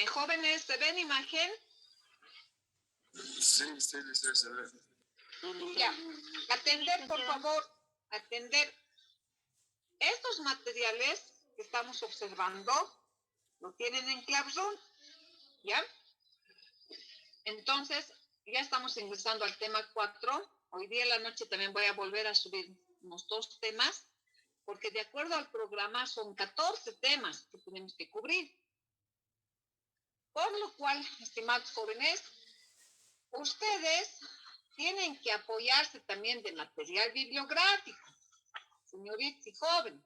Jóvenes, ¿se ven imagen? Sí, se ve. Ya, atender, por favor, atender. Estos materiales que estamos observando lo tienen en Classroom, ¿ya? Entonces, ya estamos ingresando al tema 4. Hoy día en la noche también voy a volver a subir unos 2 temas, porque de acuerdo al programa son 14 temas que tenemos que cubrir. Por lo cual, estimados jóvenes, ustedes tienen que apoyarse también de material bibliográfico, señoritas y jóvenes.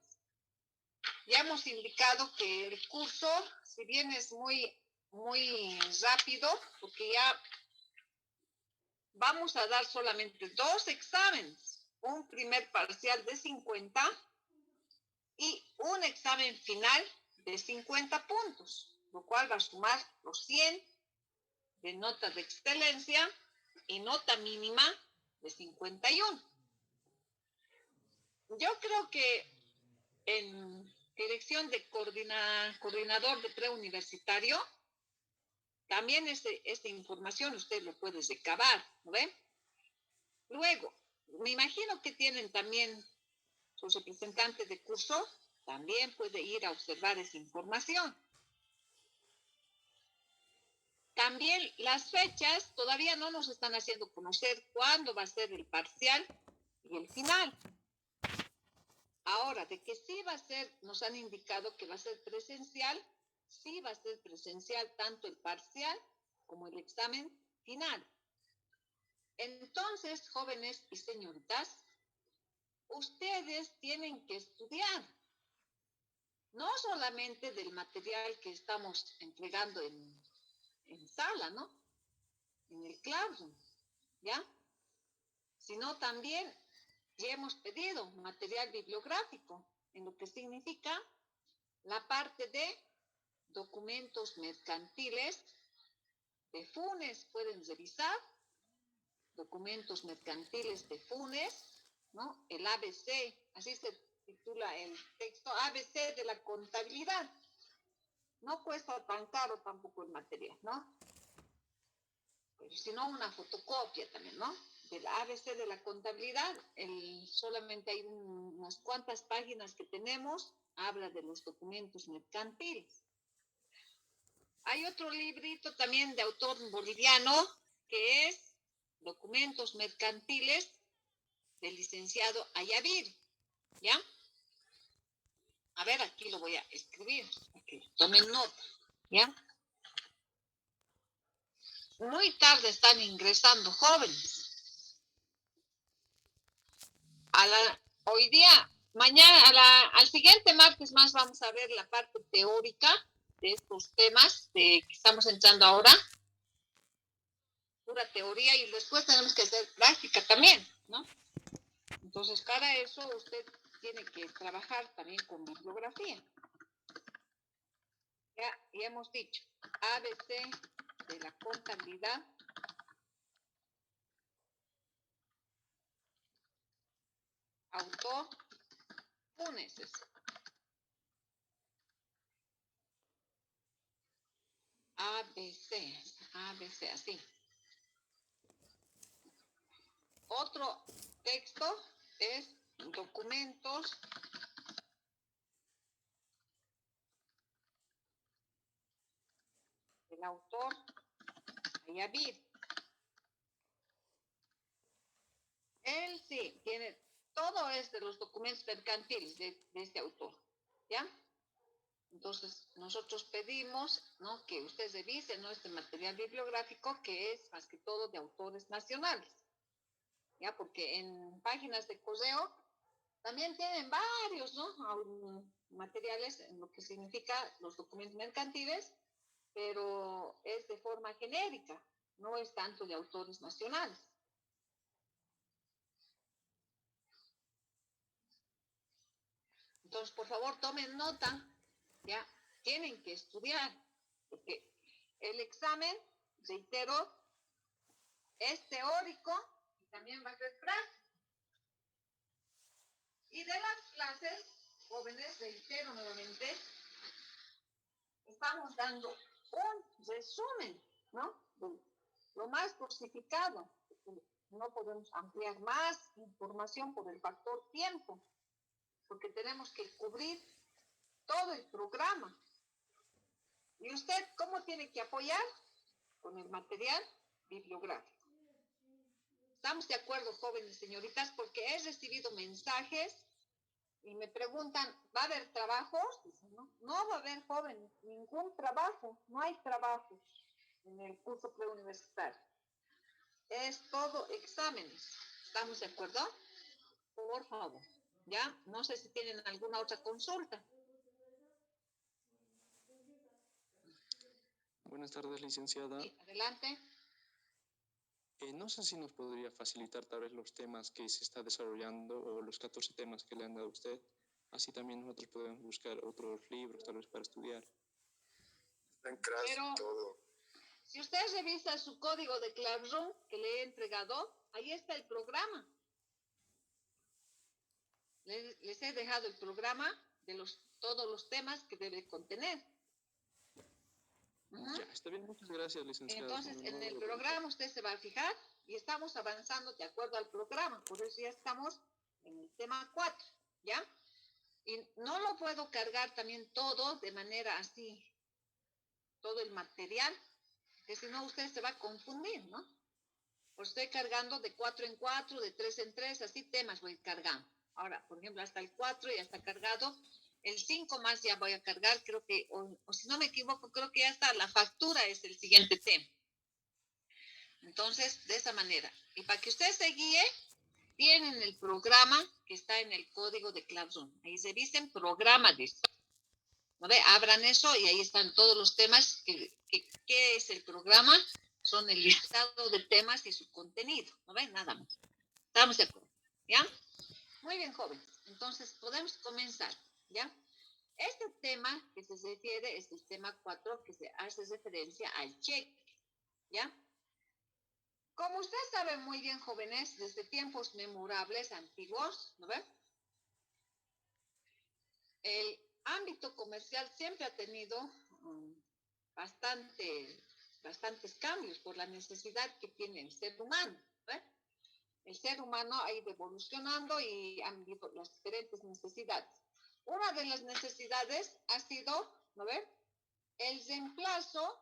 Ya hemos indicado que el curso, si bien es muy rápido, porque ya vamos a dar solamente 2 exámenes, un primer parcial de 50 y un examen final de 50 puntos, lo cual va a sumar los 100 de nota de excelencia y nota mínima de 51. Yo creo que en dirección de coordinador de preuniversitario, también esta información usted lo puede recabar, ¿no ve? Luego, me imagino que tienen también sus representantes de curso, también puede ir a observar esa información. También las fechas todavía no nos están haciendo conocer cuándo va a ser el parcial y el final. Ahora, de que sí va a ser, nos han indicado que va a ser presencial, sí va a ser presencial tanto el parcial como el examen final. Entonces, jóvenes y señoritas, ustedes tienen que estudiar, no solamente del material que estamos entregando en sala, ¿no? En el Classroom, ¿ya? Sino también ya hemos pedido material bibliográfico, en lo que significa la parte de documentos mercantiles de FUNES, pueden revisar, documentos mercantiles de FUNES, ¿no? El ABC, así se titula el texto, ABC de la contabilidad. No cuesta tan caro tampoco el material, ¿no? Pero sino una fotocopia también, ¿no? Del ABC de la contabilidad, solamente hay unas cuantas páginas que tenemos, habla de los documentos mercantiles. Hay otro librito también de autor boliviano que es Documentos Mercantiles del licenciado Ayavir, ¿ya? A ver, aquí lo voy a escribir, aquí, tomen nota, ¿ya? Muy tarde están ingresando jóvenes. Hoy día, mañana, al siguiente martes más vamos a ver la parte teórica de estos temas que estamos entrando ahora. Pura teoría y después tenemos que hacer práctica también, ¿no? Entonces, para eso usted tiene que trabajar también con bibliografía. Ya hemos dicho, ABC de la contabilidad, autor, FUNES. ABC, así. Otro texto es documentos del autor Ayavir. Él sí tiene, todo es de los documentos mercantiles de este autor, ¿ya? Entonces, nosotros pedimos, ¿no?, que usted revise, ¿no?, este material bibliográfico que es más que todo de autores nacionales, ¿ya? Porque en páginas de correo también tienen varios, ¿no?, materiales en lo que significa los documentos mercantiles, pero es de forma genérica, no es tanto de autores nacionales. Entonces, por favor, tomen nota, ¿ya? Tienen que estudiar, porque el examen, reitero, es teórico y también va a ser práctico. Y de las clases, jóvenes, reitero nuevamente, estamos dando un resumen, ¿no? De lo más crucificado. No podemos ampliar más información por el factor tiempo, porque tenemos que cubrir todo el programa. ¿Y usted cómo tiene que apoyar? Con el material bibliográfico. ¿Estamos de acuerdo, jóvenes señoritas? Porque he recibido mensajes y me preguntan, ¿va a haber trabajos? Dicen, no, no va a haber, jóvenes, ningún trabajo, no hay trabajos en el curso preuniversitario. Es todo exámenes. ¿Estamos de acuerdo? Por favor. ¿Ya? No sé si tienen alguna otra consulta. Buenas tardes, licenciada. Sí, adelante. No sé si nos podría facilitar tal vez los temas que se está desarrollando o los 14 temas que le han dado a usted. Así también nosotros podemos buscar otros libros tal vez para estudiar. Pero todo. si usted revisa su código de Classroom que le he entregado, ahí está el programa. Les he dejado el programa de todos los temas que debe contener. Ya, está bien, muchas gracias, licenciada. Entonces, en el programa usted se va a fijar y estamos avanzando de acuerdo al programa. Por eso ya estamos en el tema 4, ¿ya? Y no lo puedo cargar también todo de manera así, todo el material, que si no usted se va a confundir, ¿no? Pues estoy cargando de 4 en 4, de 3 en 3, así temas voy cargando. Ahora, por ejemplo, hasta el 4 ya está cargado. El 5 más ya voy a cargar, creo que, o si no me equivoco, creo que ya está, la factura es el siguiente tema. Entonces, de esa manera. Y para que usted se guíe, tienen el programa que está en el código de Classroom. Ahí se dicen programa, dice. ¿No ve? Abran eso y ahí están todos los temas. ¿Qué es el programa? Son el listado de temas y su contenido. ¿No ve? Nada más. ¿Estamos de acuerdo? ¿Ya? Muy bien, jóvenes. Entonces, podemos comenzar. ¿Ya? Este tema que se refiere es el tema 4, que se hace referencia al cheque. ¿Ya? Como usted sabe muy bien, jóvenes, desde tiempos memorables, antiguos, ¿no ve? El ámbito comercial siempre ha tenido bastantes cambios por la necesidad que tiene el ser humano, ¿ve? El ser humano ha ido evolucionando y han habido las diferentes necesidades. Una de las necesidades ha sido, ¿no ve? El reemplazo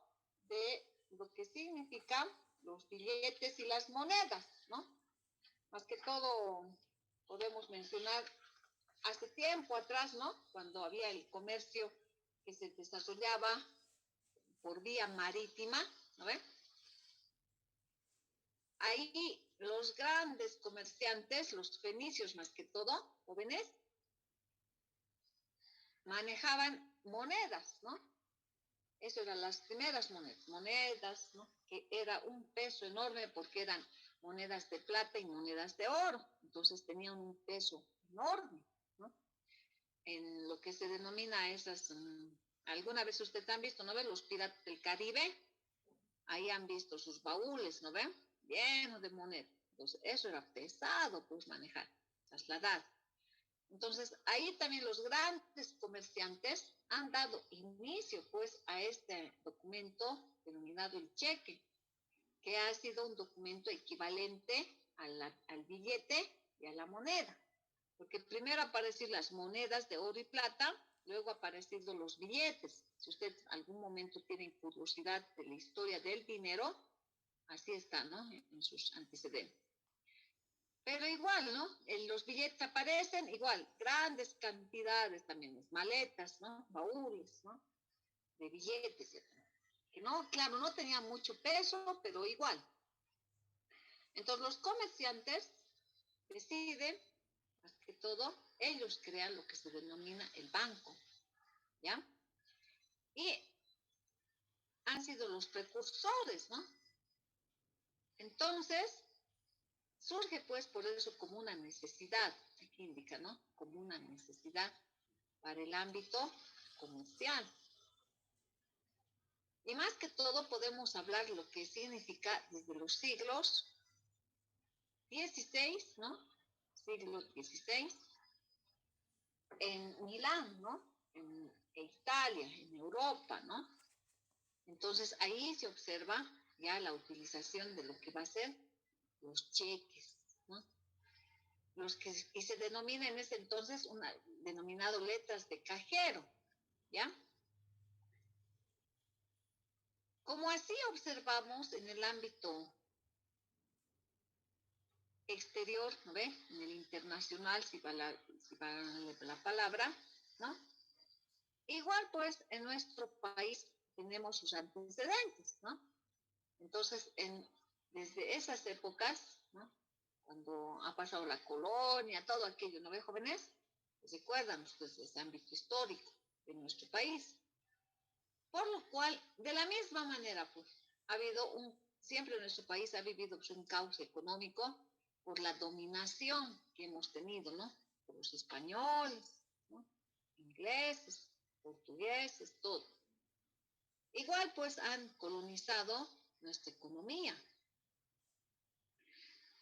de lo que significa los billetes y las monedas, ¿no? Más que todo podemos mencionar hace tiempo atrás, ¿no? Cuando había el comercio que se desarrollaba por vía marítima, ¿no ve? Ahí los grandes comerciantes, los fenicios más que todo, jóvenes, manejaban monedas, ¿no? Eso eran las primeras monedas, ¿no? Que era un peso enorme porque eran monedas de plata y monedas de oro. Entonces tenían un peso enorme, ¿no? En lo que se denomina esas, alguna vez ustedes han visto, ¿no ven? Los piratas del Caribe, ahí han visto sus baúles, ¿no ven? Llenos de monedas. Entonces eso era pesado, pues, manejar, trasladar. Entonces, ahí también los grandes comerciantes han dado inicio, pues, a este documento denominado el cheque, que ha sido un documento equivalente al billete y a la moneda. Porque primero aparecen las monedas de oro y plata, luego aparecen los billetes. Si usted algún momento tiene curiosidad de la historia del dinero, así está, ¿no? En sus antecedentes. Pero igual, ¿no? Los billetes aparecen igual, grandes cantidades también, maletas, ¿no? Baúles, ¿no? De billetes, que no, claro, no tenían mucho peso, pero igual. Entonces los comerciantes deciden, más que todo, ellos crean lo que se denomina el banco, ¿ya? Y han sido los precursores, ¿no? Entonces, surge pues por eso como una necesidad, aquí indica, ¿no? Como una necesidad para el ámbito comercial. Y más que todo podemos hablar lo que significa desde los siglos XVI, ¿no? Siglo XVI, en Milán, ¿no? En Italia, en Europa, ¿no? Entonces ahí se observa ya la utilización de lo que va a ser los cheques, ¿no? Y se denomina en ese entonces denominado letras de cajero, ¿ya? Como así observamos en el ámbito exterior, ¿no ve? En el internacional, si va la palabra, ¿no? Igual, pues, en nuestro país tenemos sus antecedentes, ¿no? Entonces, desde esas épocas, ¿no? Cuando ha pasado la colonia, todo aquello, ¿no ve, jóvenes? Pues recuerdan ustedes ese ámbito histórico de nuestro país. Por lo cual, de la misma manera, pues, siempre en nuestro país ha vivido pues, un caos económico por la dominación que hemos tenido, ¿no? Por los españoles, ¿no? Ingleses, portugueses, todo. Igual, pues, han colonizado nuestra economía.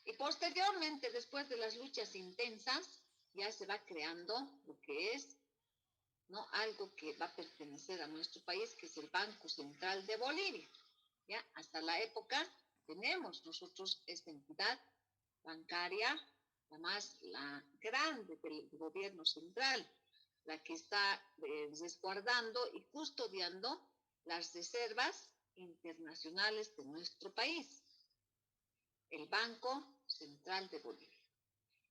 Y posteriormente, después de las luchas intensas, ya se va creando lo que es, ¿no? Algo que va a pertenecer a nuestro país, que es el Banco Central de Bolivia. ¿Ya? Hasta la época tenemos nosotros esta entidad bancaria, la grande del gobierno central, la que está resguardando y custodiando las reservas internacionales de nuestro país, el Banco Central de Bolivia.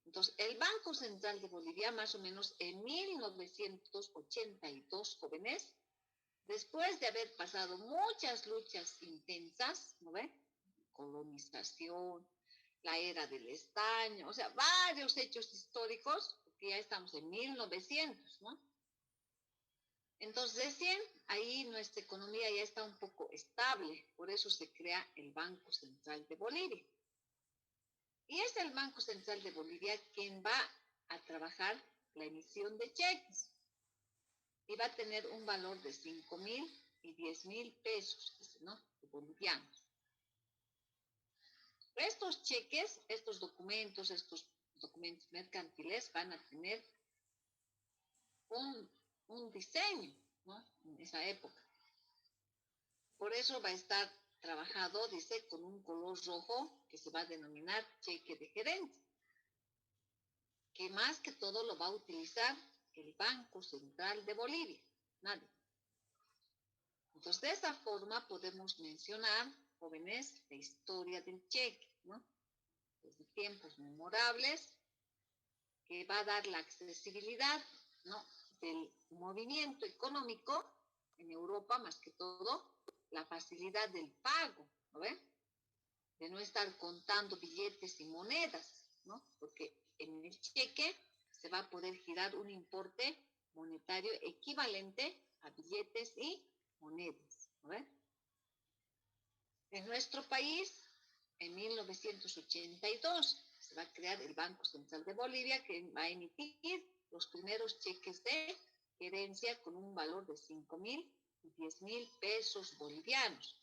Entonces, el Banco Central de Bolivia, más o menos en 1982, jóvenes, después de haber pasado muchas luchas intensas, ¿no ve? Colonización, la era del estaño, o sea, varios hechos históricos, porque ya estamos en 1900, ¿no? Entonces, recién ahí nuestra economía ya está un poco estable, por eso se crea el Banco Central de Bolivia. Y es el Banco Central de Bolivia quien va a trabajar la emisión de cheques y va a tener un valor de 5,000 y 10,000 pesos, ¿no? Bolivianos. Estos cheques, estos documentos mercantiles van a tener un diseño, ¿no? En esa época. Por eso va a estar trabajado, dice, con un color rojo que se va a denominar cheque de gerente, que más que todo lo va a utilizar el Banco Central de Bolivia, nadie. Entonces, de esa forma podemos mencionar, jóvenes, la historia del cheque, ¿no? Desde tiempos memorables, que va a dar la accesibilidad, ¿no? Del movimiento económico en Europa, más que todo, la facilidad del pago, ¿no ven? De no estar contando billetes y monedas, ¿no? Porque en el cheque se va a poder girar un importe monetario equivalente a billetes y monedas, ¿no ven? En nuestro país, en 1982, se va a crear el Banco Central de Bolivia, que va a emitir los primeros cheques de gerencia con un valor de 5,000 y 10,000 pesos bolivianos.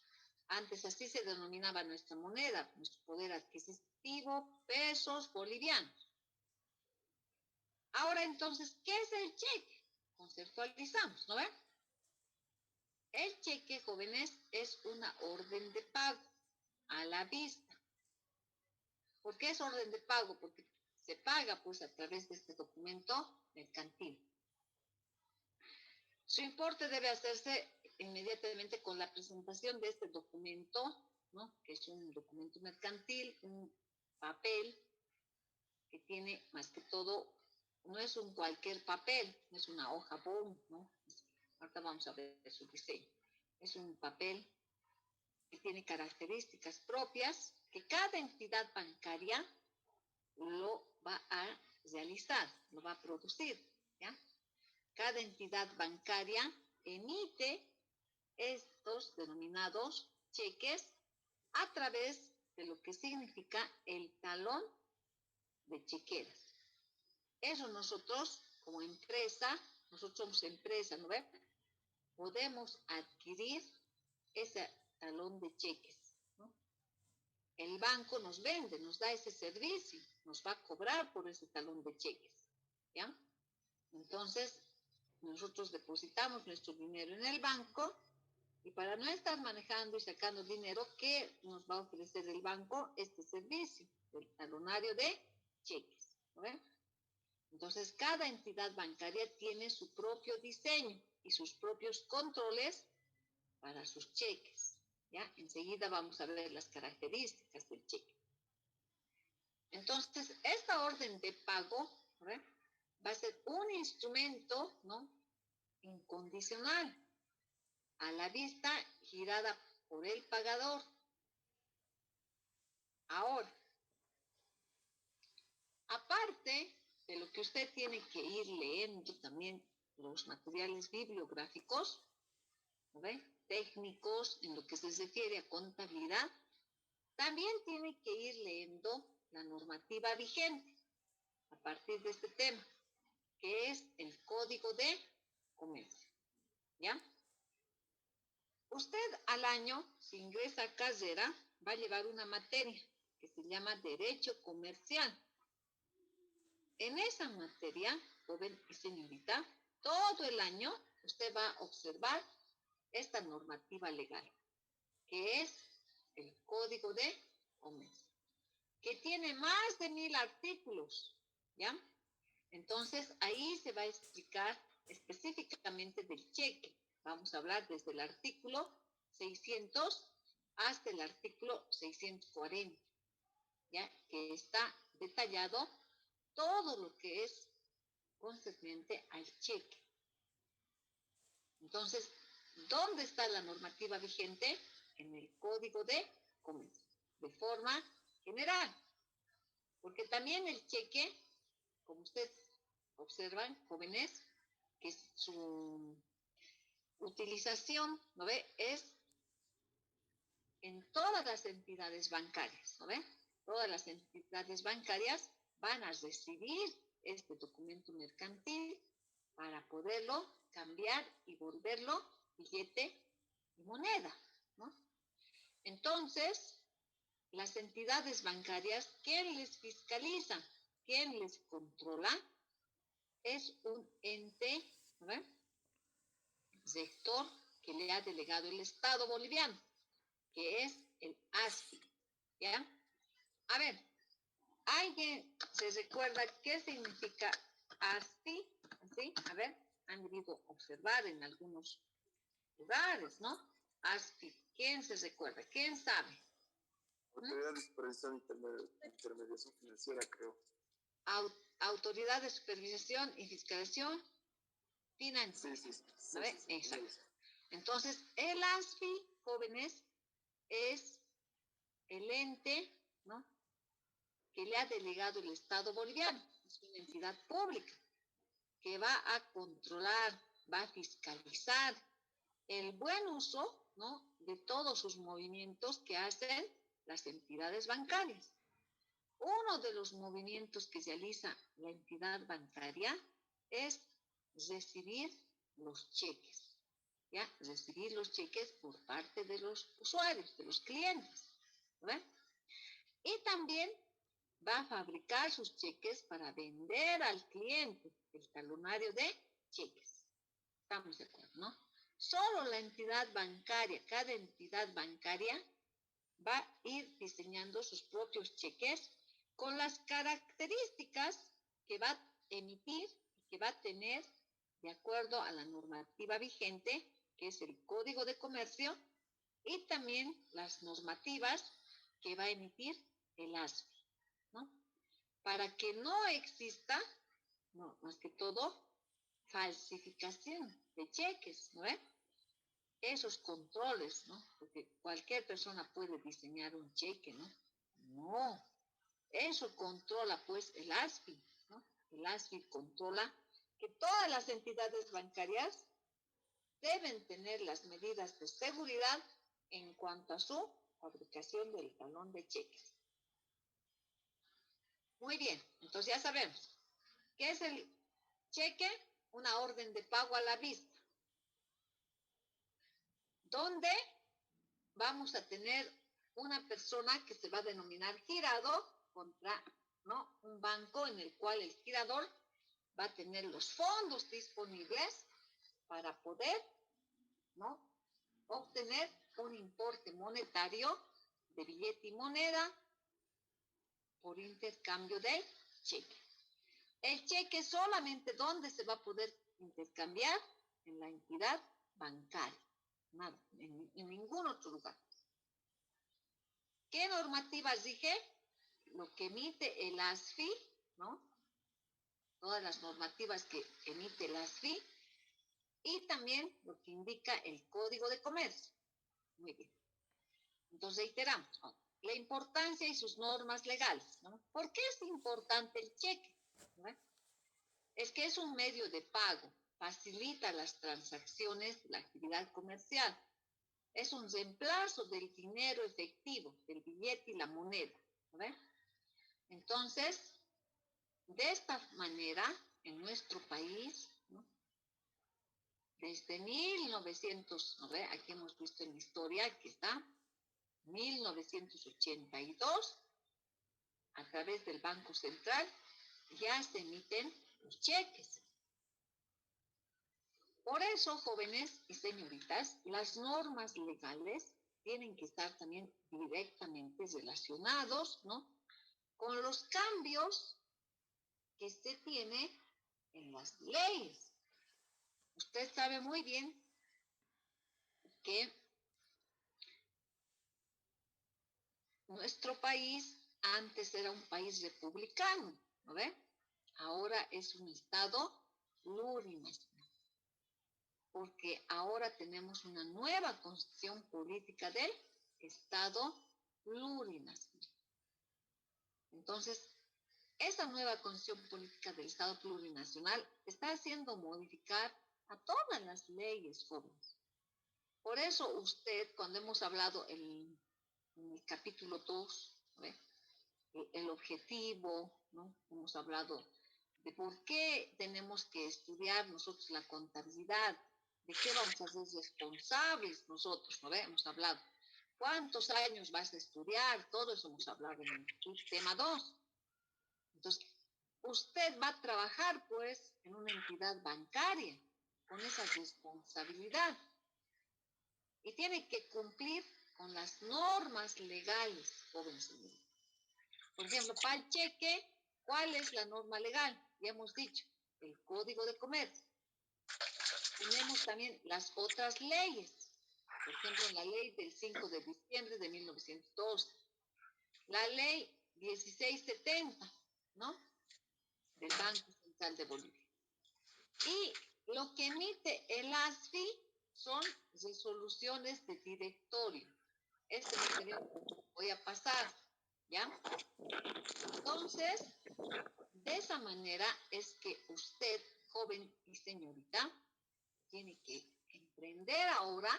Antes así se denominaba nuestra moneda, nuestro poder adquisitivo, pesos bolivianos. Ahora entonces, ¿qué es el cheque? Conceptualizamos, ¿no ven? El cheque, jóvenes, es una orden de pago a la vista. ¿Por qué es orden de pago? Porque se paga pues a través de este documento mercantil. Su importe debe hacerse inmediatamente con la presentación de este documento, ¿no? Que es un documento mercantil, un papel que tiene más que todo, no es un cualquier papel, no es una hoja bond, ¿no? Ahorita vamos a ver su diseño. Es un papel que tiene características propias que cada entidad bancaria lo va a realizar, lo va a producir, ¿ya? Cada entidad bancaria emite estos denominados cheques a través de lo que significa el talón de chequeras. Eso nosotros, como empresa, nosotros somos empresa, ¿no ven? Podemos adquirir ese talón de cheques, ¿no? El banco nos vende, nos da ese servicio, nos va a cobrar por ese talón de cheques, ¿ya? Entonces, nosotros depositamos nuestro dinero en el banco Y para no estar manejando y sacando dinero, ¿qué nos va a ofrecer el banco? Este servicio, el talonario de cheques. ¿No ven? Entonces, cada entidad bancaria tiene su propio diseño y sus propios controles para sus cheques. ¿Ya? Enseguida vamos a ver las características del cheque. Entonces, esta orden de pago, ¿no ven?, va a ser un instrumento, ¿no?, incondicional, a la vista girada por el pagador. Ahora, aparte de lo que usted tiene que ir leyendo también los materiales bibliográficos, ¿no ve?, técnicos en lo que se refiere a contabilidad, también tiene que ir leyendo la normativa vigente a partir de este tema, que es el Código de Comercio. ¿Ya? Usted al año, si ingresa a carrera, va a llevar una materia que se llama Derecho Comercial. En esa materia, joven y señorita, todo el año usted va a observar esta normativa legal, que es el Código de Comercio, que tiene más de 1000 artículos, ¿ya? Entonces, ahí se va a explicar específicamente del cheque. Vamos a hablar desde el artículo 600 hasta el artículo 640, ¿ya?, que está detallado todo lo que es concerniente al cheque. Entonces, ¿dónde está la normativa vigente? En el Código de Comercio, de forma general. Porque también el cheque, como ustedes observan, jóvenes, que su utilización, ¿no ve?, es en todas las entidades bancarias, ¿no ve? Todas las entidades bancarias van a recibir este documento mercantil para poderlo cambiar y volverlo billete y moneda, ¿no? Entonces, las entidades bancarias, ¿quién les fiscaliza? ¿Quién les controla? Es un ente, ¿no ve?, rector que le ha delegado el Estado boliviano, que es el ASFI, ¿ya? A ver, ¿alguien se recuerda qué significa ASFI? ¿Sí? A ver, han debido observar en algunos lugares, ¿no? ASFI, ¿quién se recuerda? ¿Quién sabe? Autoridad de Supervisión e Intermediación Financiera, creo. Autoridad de Supervisión y Fiscalización Financiera. Sí. ¿No ve? Exacto. Entonces, el ASFI, jóvenes, es el ente, ¿no?, que le ha delegado el Estado boliviano. Es una entidad pública que va a controlar, va a fiscalizar el buen uso, ¿no?, de todos sus movimientos que hacen las entidades bancarias. Uno de los movimientos que realiza la entidad bancaria es recibir los cheques, ¿ya? Recibir los cheques por parte de los usuarios, de los clientes, ¿verdad? Y también va a fabricar sus cheques para vender al cliente, el talonario de cheques. ¿Estamos de acuerdo, no? Solo la entidad bancaria, cada entidad bancaria va a ir diseñando sus propios cheques con las características que va a emitir y que va a tener de acuerdo a la normativa vigente, que es el Código de Comercio, y también las normativas que va a emitir el ASFI, ¿no? Para que no exista, no, más que todo, falsificación de cheques, ¿no ve? Esos controles, ¿no? Porque cualquier persona puede diseñar un cheque, ¿no? No, eso controla pues el ASFI, ¿no? El ASFI controla que todas las entidades bancarias deben tener las medidas de seguridad en cuanto a su fabricación del talón de cheques. Muy bien, entonces ya sabemos, ¿qué es el cheque? Una orden de pago a la vista, donde vamos a tener una persona que se va a denominar girador contra, ¿no?, un banco en el cual el girador va a tener los fondos disponibles para poder, ¿no?, obtener un importe monetario de billete y moneda por intercambio del cheque. El cheque solamente ¿dónde se va a poder intercambiar? En la entidad bancaria, nada, en ningún otro lugar. ¿Qué normativas dije? Lo que emite el ASFI, ¿no? Todas las normativas que emite el ASFI y también lo que indica el Código de Comercio. Muy bien. Entonces reiteramos, ¿no? La importancia y sus normas legales, ¿no? ¿Por qué es importante el cheque? ¿No? Es que es un medio de pago, facilita las transacciones de la actividad comercial. Es un reemplazo del dinero efectivo, del billete y la moneda. ¿No? Entonces, de esta manera, en nuestro país, ¿no? Desde 1900, ¿no? Aquí hemos visto en la historia que está 1982, a través del Banco Central, ya se emiten los cheques. Por eso, jóvenes y señoritas, las normas legales tienen que estar también directamente relacionados, ¿no? Con los cambios que se tiene en las leyes. Usted sabe muy bien que nuestro país antes era un país republicano, ¿no ve? Ahora es un estado plurinacional, porque ahora tenemos una nueva constitución política del estado plurinacional. Entonces, esa nueva constitución política del estado plurinacional está haciendo modificar a todas las leyes, jóvenes. Por eso usted, cuando hemos hablado en el capítulo 2, ¿ve? El objetivo, ¿no? Hemos hablado de por qué tenemos que estudiar nosotros la contabilidad, de qué vamos a ser responsables nosotros, ¿no? Hemos hablado. ¿Cuántos años vas a estudiar? Todo eso hemos hablado en el tema 2. Entonces, usted va a trabajar, pues, en una entidad bancaria con esa responsabilidad y tiene que cumplir con las normas legales, jóvenes. Por ejemplo, para el cheque, ¿cuál es la norma legal? Ya hemos dicho, el Código de Comercio. Tenemos también las otras leyes. Por ejemplo, la ley del 5 de diciembre de 1912. La ley 1670, ¿no? Del Banco Central de Bolivia. Y lo que emite el ASFI son resoluciones de directorio. Este material voy a pasar, ¿ya? Entonces, de esa manera es que usted, joven y señorita, tiene que emprender ahora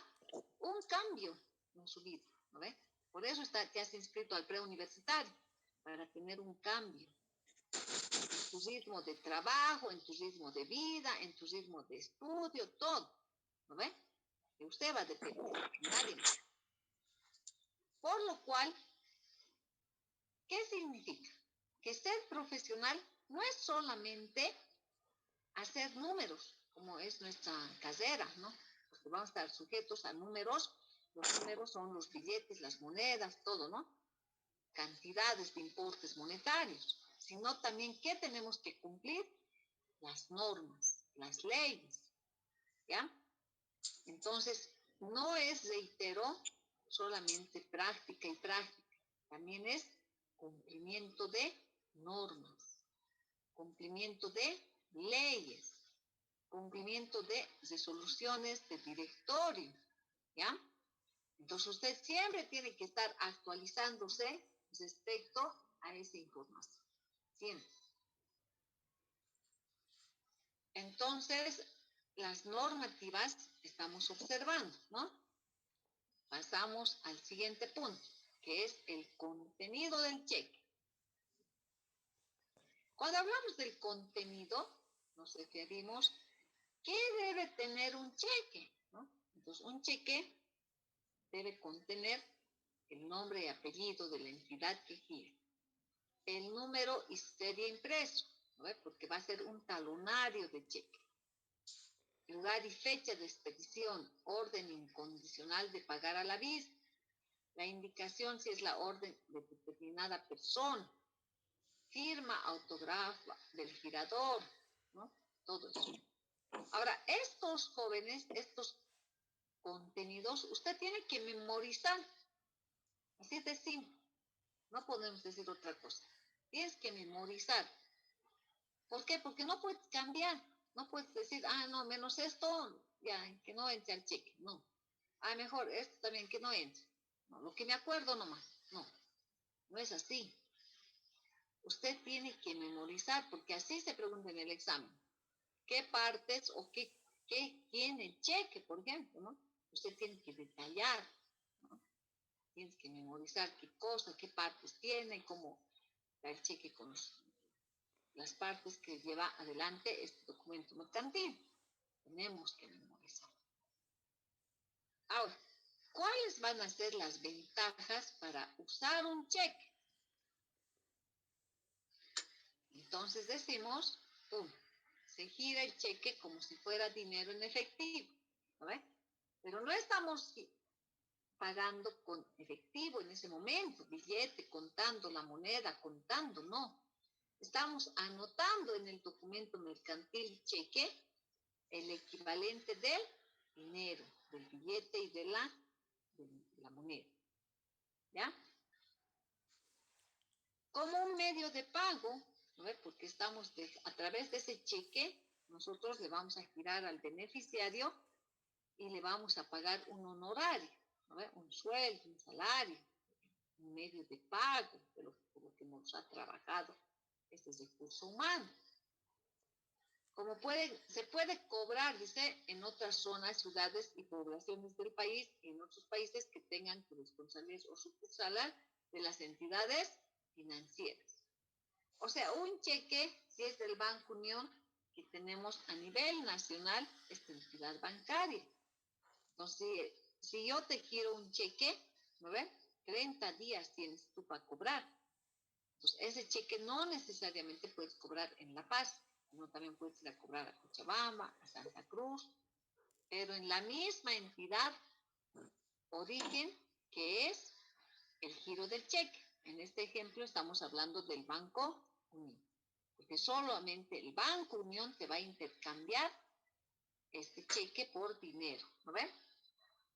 un cambio en su vida, ¿no ve? Por eso te has inscrito al preuniversitario, para tener un cambio en tu ritmo de trabajo, en tu ritmo de vida, en tu ritmo de estudio, todo, ¿no ve? Que usted va a depender, nadie más. Por lo cual, ¿qué significa? Que ser profesional no es solamente hacer números, como es nuestra carrera, ¿no? Porque vamos a estar sujetos a números. Los números son los billetes, las monedas, todo, ¿no? Cantidades de importes monetarios, sino también que tenemos que cumplir las normas, las leyes, ¿ya? Entonces, no es, reitero, solamente práctica y práctica, también es cumplimiento de normas, cumplimiento de leyes, cumplimiento de resoluciones de directorio, ¿ya? Entonces usted siempre tiene que estar actualizándose respecto a esa información, siempre. Entonces, las normativas estamos observando, ¿no? Pasamos al siguiente punto, que es el contenido del cheque. Cuando hablamos del contenido, nos referimos ¿qué debe tener un cheque? ¿No? Entonces, un cheque debe contener el nombre y apellido de la entidad que gira, el número y serie impreso, ¿no? Porque va a ser un talonario de cheque. lugar y fecha de expedición, orden incondicional de pagar a la vista, la indicación si es la orden de determinada persona, firma autógrafa del girador, ¿no? Todo eso. Ahora, estos jóvenes, estos contenidos, usted tiene que memorizar, así de simple, no podemos decir otra cosa. Tienes que memorizar. ¿Por qué? Porque no puedes cambiar, no puedes decir, no, menos esto, ya, que no entre al cheque, no. Mejor esto también, que no entre. No, lo que me acuerdo nomás, no es así. Usted tiene que memorizar, porque así se pregunta en el examen. ¿Qué partes o qué tiene el cheque, por ejemplo, ¿no? Usted tiene que detallar, ¿no? Tienes que memorizar qué cosas, qué partes tiene, cómo da el cheque con las partes que lleva adelante este documento mercantil. Tenemos que memorizar. Ahora, ¿cuáles van a ser las ventajas para usar un cheque? Entonces decimos, se gira el cheque como si fuera dinero en efectivo, ¿no ve? Pero no estamos pagando con efectivo en ese momento, billete, contando la moneda, contando, no. Estamos anotando en el documento mercantil cheque el equivalente del dinero, del billete y de la moneda, ¿ya? Como un medio de pago, ¿no? Porque estamos a través de ese cheque, nosotros le vamos a girar al beneficiario y le vamos a pagar un honorario, ¿no? Un sueldo, un salario, un medio de pago de por lo que nos ha trabajado este recurso humano. Como se puede cobrar, dice, en otras zonas, ciudades y poblaciones del país, y en otros países que tengan corresponsales o sucursales de las entidades financieras. O sea, un cheque, si es del Banco Unión, que tenemos a nivel nacional, esta entidad bancaria. Entonces, si yo te quiero un cheque, ¿no ven? 30 días tienes tú para cobrar. Entonces, ese cheque no necesariamente puedes cobrar en La Paz, no, también puedes ir a cobrar a Cochabamba, a Santa Cruz, pero en la misma entidad origen, que es el giro del cheque. En este ejemplo estamos hablando del Banco Unión, porque solamente el Banco Unión te va a intercambiar este cheque por dinero, ¿no ven?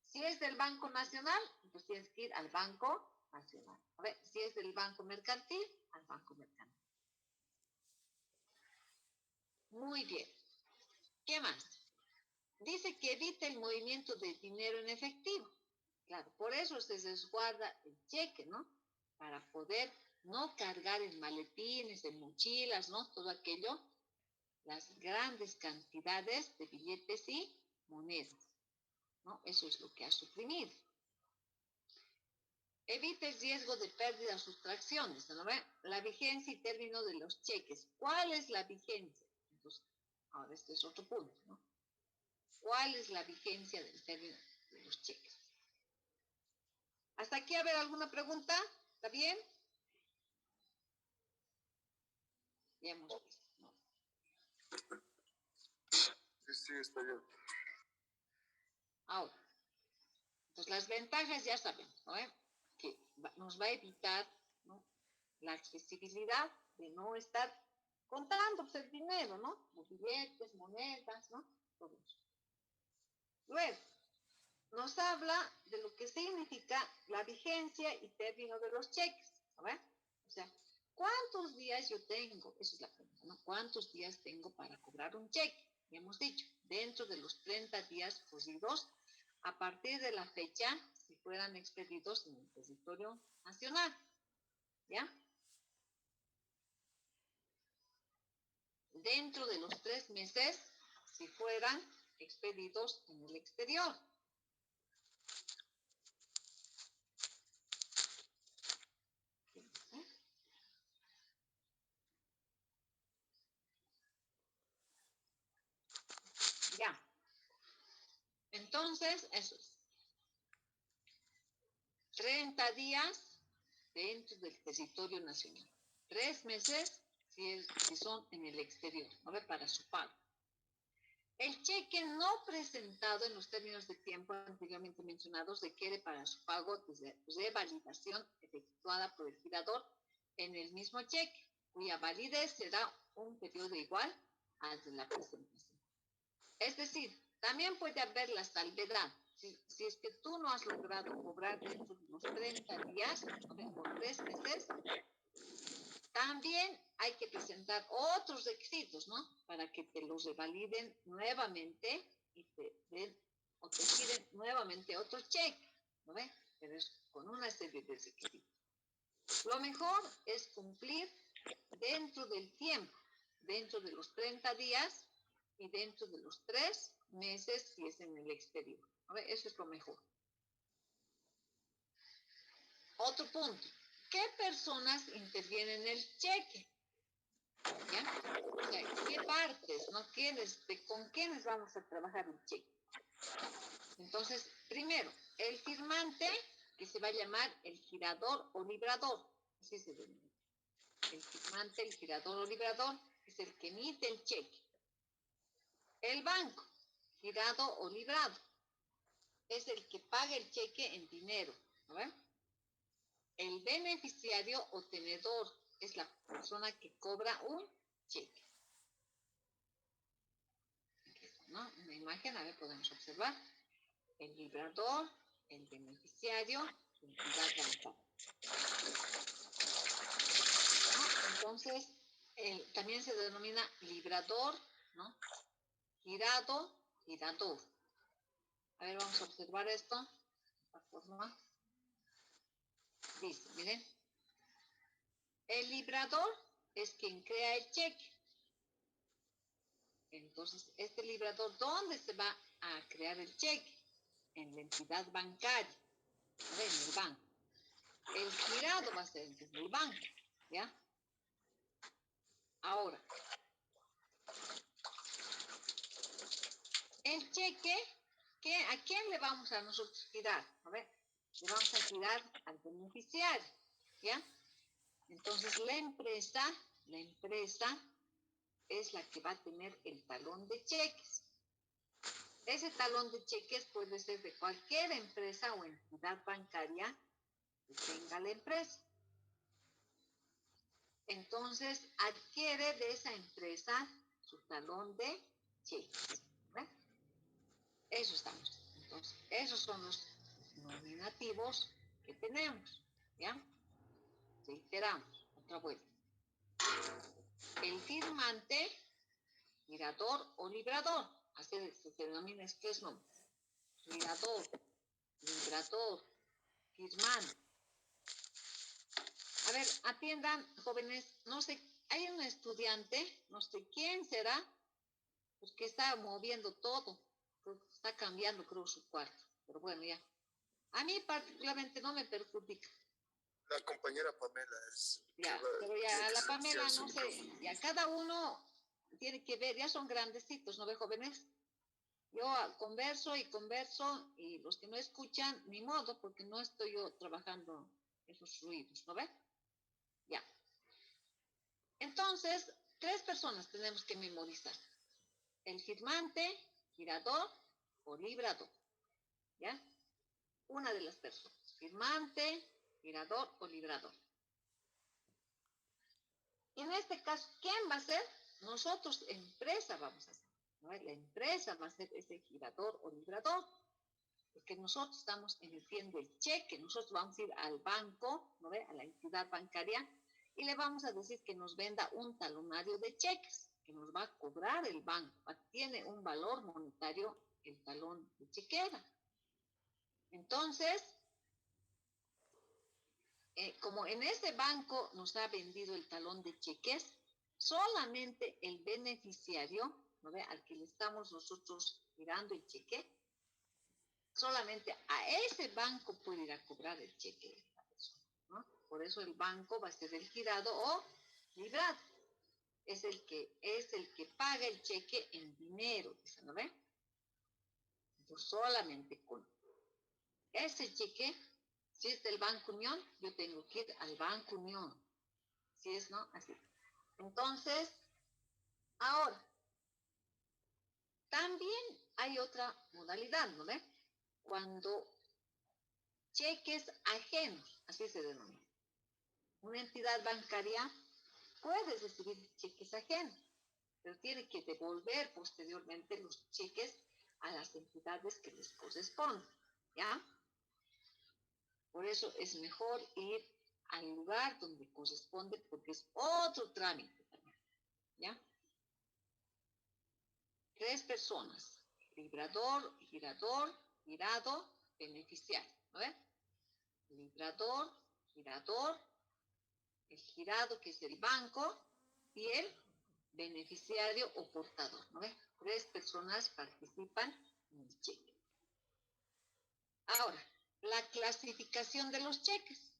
Si es del Banco Nacional, pues tienes que ir al Banco Nacional. A ver, si es del Banco Mercantil, al Banco Mercantil. Muy bien. ¿Qué más? Dice que evita el movimiento de dinero en efectivo. Claro, por eso se resguarda el cheque, ¿no? Para poder no cargar en maletines, en mochilas, ¿no? Todo aquello, las grandes cantidades de billetes y monedas, ¿no? Eso es lo que ha suprimido. Evita el riesgo de pérdida o sustracciones, ¿no ve? La vigencia y término de los cheques. ¿Cuál es la vigencia? Entonces, ahora este es otro punto, ¿no? ¿Cuál es la vigencia del término de los cheques? ¿Hasta aquí a ver alguna pregunta? ¿Está bien? Ya hemos visto, ¿no? Sí, está bien. Ahora, entonces las ventajas ya sabemos, ¿no? Que nos va a evitar, ¿no? La accesibilidad de no estar contando pues, el dinero, ¿no? Los billetes, monedas, ¿no? Todo eso. Luego, nos habla de lo que significa la vigencia y término de los cheques, ¿no? O sea, ¿cuántos días yo tengo? Esa es la pregunta, ¿no? ¿Cuántos días tengo para cobrar un cheque? Ya hemos dicho, dentro de los 30 días corridos, a partir de la fecha, si fueran expedidos en el territorio nacional, ¿ya? Dentro de los 3 meses, si fueran expedidos en el exterior. Ya. Entonces, eso es. 30 días dentro del territorio nacional. 3 meses si son en el exterior, ¿no ve? Para su pago. El cheque no presentado en los términos de tiempo anteriormente mencionados requiere para su pago de revalidación efectuada por el girador en el mismo cheque, cuya validez será un periodo igual al de la presentación. Es decir, también puede haber la salvedad. Si es que tú no has logrado cobrar dentro de los 30 días o 3 meses, también hay que presentar otros requisitos, ¿no? Para que te los revaliden nuevamente y te den o te piden nuevamente otro cheque, ¿no ves? Pero es con una serie de requisitos. Lo mejor es cumplir dentro del tiempo, dentro de los 30 días y dentro de los 3 meses si es en el exterior, ¿no ves? Eso es lo mejor. Otro punto. ¿Qué personas intervienen en el cheque? ¿Ya? O sea, ¿qué partes, no? ¿Con quiénes vamos a trabajar el cheque? Entonces, primero, el firmante, que se va a llamar el girador o librador. Así se denomina. El firmante, el girador o librador, es el que emite el cheque. El banco, girado o librado, es el que paga el cheque en dinero. ¿No ven? El beneficiario o tenedor es la persona que cobra un cheque. ¿No? En la imagen, a ver, podemos observar el librador, el beneficiario, la entidad bancaria. ¿No? Entonces, también se denomina librador, ¿no? Girado, girador. A ver, vamos a observar esto de esta forma. Dice, miren, el librador es quien crea el cheque. Entonces, este librador, ¿dónde se va a crear el cheque? En la entidad bancaria, ¿no? En el banco. El girado va a ser en el banco, ¿ya? Ahora, el cheque, ¿a quién le vamos a nosotros girar? A ver, le vamos a girar al beneficiario, ¿ya? Entonces, la empresa es la que va a tener el talón de cheques. Ese talón de cheques puede ser de cualquier empresa o entidad bancaria que tenga la empresa. Entonces, adquiere de esa empresa su talón de cheques. ¿Ves? Eso estamos. Entonces, esos son los nominativos que tenemos. ¿Ya? Reiteramos, otra vuelta. El firmante, girador o librador. Así se denomina tres nombres. Girador, librador, firmante. A ver, atiendan, jóvenes, no sé, hay un estudiante, no sé quién será, pues que está moviendo todo, está cambiando, creo, su cuarto. Pero bueno, ya. A mí particularmente no me perjudica. La compañera Pamela es... Ya, pero ya a la Pamela, no sé, ya cada uno tiene que ver, ya son grandecitos, ¿no ve, jóvenes? Yo converso y los que no escuchan, ni modo, porque no estoy yo trabajando esos ruidos, ¿no ve? Ya. Entonces, 3 personas tenemos que memorizar. El firmante, girador o librador. ¿Ya? Una de las personas. Firmante, girador o librador. Y en este caso, ¿quién va a ser? Nosotros, empresa, vamos a hacer. ¿No? La empresa va a ser ese girador o librador. Porque nosotros estamos emitiendo el cheque. Nosotros vamos a ir al banco, ¿no ve? A la entidad bancaria, y le vamos a decir que nos venda un talonario de cheques, que nos va a cobrar el banco. Tiene un valor monetario el talón de chequera. Entonces, como en ese banco nos ha vendido el talón de cheques, solamente el beneficiario, ¿no ve? Al que le estamos nosotros mirando el cheque, solamente a ese banco puede ir a cobrar el cheque de esta persona, ¿no? Por eso el banco va a ser el girado o librado. Es el que paga el cheque en dinero, ¿no ve? Pues solamente con ese cheque, si es del Banco Unión, yo tengo que ir al Banco Unión. Si es, ¿no? Así. Entonces, ahora, También hay otra modalidad, ¿no ve? Cuando cheques ajenos, así se denomina. Una entidad bancaria puede recibir cheques ajenos, pero tiene que devolver posteriormente los cheques a las entidades que les corresponden, ¿ya? Por eso es mejor ir al lugar donde corresponde, porque es otro trámite también, ¿ya? 3 personas: librador, girador, girado, beneficiario, ¿no ven? Librador, girador, el girado, que es el banco, y el beneficiario o portador, ¿no ven? 3 personas participan en el cheque. Ahora, la clasificación de los cheques.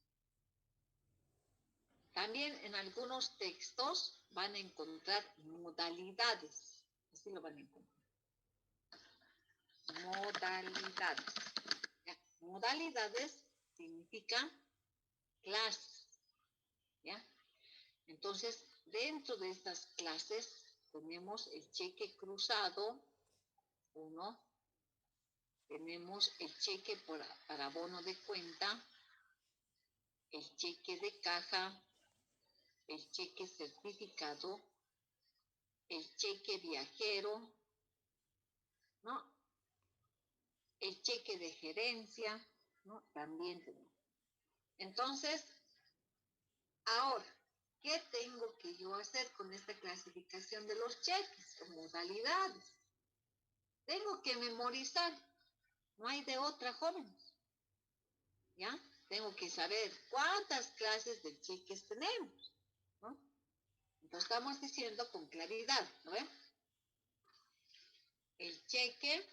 También en algunos textos van a encontrar modalidades. Así lo van a encontrar. Modalidades. ¿Ya? Modalidades significan clases. ¿Ya? Entonces, dentro de estas clases tenemos el cheque cruzado, 1. Tenemos el cheque para abono de cuenta, el cheque de caja, el cheque certificado, el cheque viajero, ¿no? El cheque de gerencia, ¿no? También tenemos. Entonces, ahora, ¿qué tengo que yo hacer con esta clasificación de los cheques o modalidades? Tengo que memorizar, no hay de otra, jóvenes, ¿ya? Tengo que saber cuántas clases de cheques tenemos, ¿no? Entonces estamos diciendo con claridad, ¿no ven? El cheque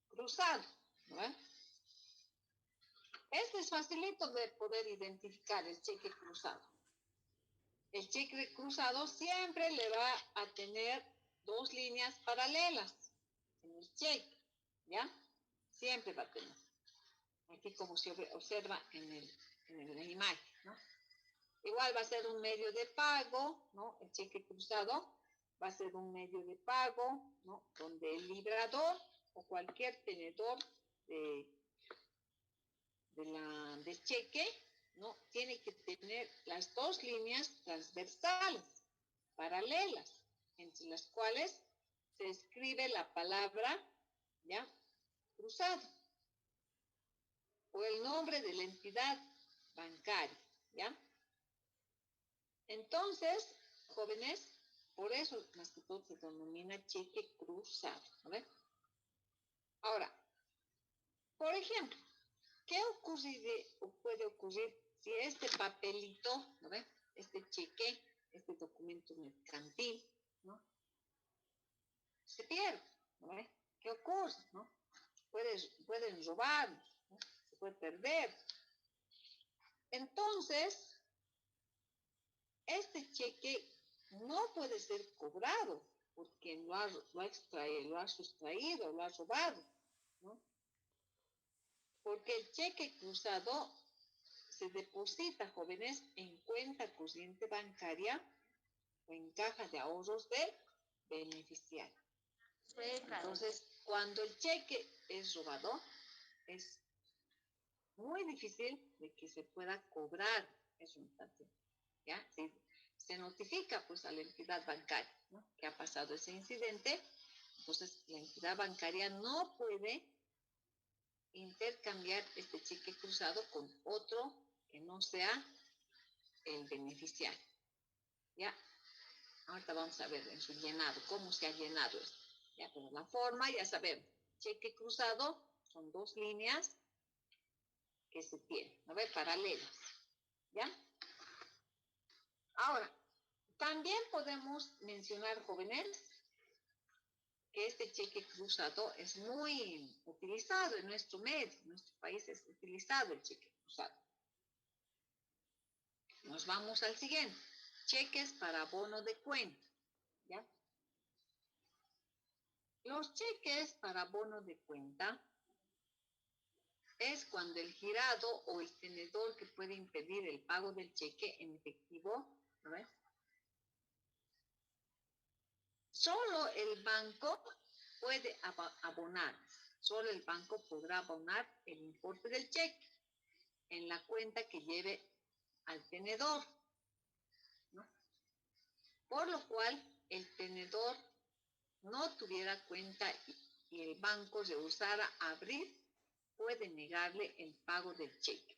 cruzado, ¿no ven? Este es facilito de poder identificar el cheque cruzado. El cheque cruzado siempre le va a tener 2 líneas paralelas en el cheque, ¿ya? Siempre va a tener. Aquí como se observa en la imagen, ¿no? Igual va a ser un medio de pago, ¿no? El cheque cruzado va a ser un medio de pago, ¿no? Donde el librador o cualquier tenedor del cheque, ¿no? Tiene que tener las 2 líneas transversales, paralelas, entre las cuales se escribe la palabra, ¿ya? Cruzado, o el nombre de la entidad bancaria, ¿ya? Entonces, jóvenes, por eso más que todo se denomina cheque cruzado, ¿no ven? Ahora, por ejemplo, ¿qué puede ocurrir si este papelito, ¿no ven? Este cheque, este documento mercantil, ¿no? Se pierde, ¿no ven? ¿Qué ocurre, no? Pueden robar, ¿no? Se puede perder. Entonces, este cheque no puede ser cobrado porque lo ha extraído, lo ha sustraído, lo ha robado, ¿no? Porque el cheque cruzado se deposita, jóvenes, en cuenta corriente bancaria o en caja de ahorros del beneficiario. Sí, claro. Entonces, cuando el cheque es robado, es muy difícil de que se pueda cobrar esa instancia, ¿ya? Se notifica pues a la entidad bancaria, ¿no? Que ha pasado ese incidente. Entonces, la entidad bancaria no puede intercambiar este cheque cruzado con otro que no sea el beneficiario, ¿ya? Ahorita vamos a ver en su llenado, cómo se ha llenado esto, ¿ya? Pero la forma, ya sabemos, cheque cruzado son 2 líneas que se tienen, ¿no ve? Paralelas, ¿ya? Ahora, también podemos mencionar, jóvenes, que este cheque cruzado es muy utilizado en nuestro medio, en nuestro país es utilizado el cheque cruzado. Nos vamos al siguiente, cheques para abono de cuenta, ¿ya? Los cheques para abono de cuenta es cuando el girado o el tenedor que puede impedir el pago del cheque en efectivo, ¿no ves? Solo el banco puede abonar. Solo el banco podrá abonar el importe del cheque en la cuenta que lleve al tenedor, ¿no? Por lo cual, el tenedor no tuviera cuenta y el banco rehusara abrir, puede negarle el pago del cheque.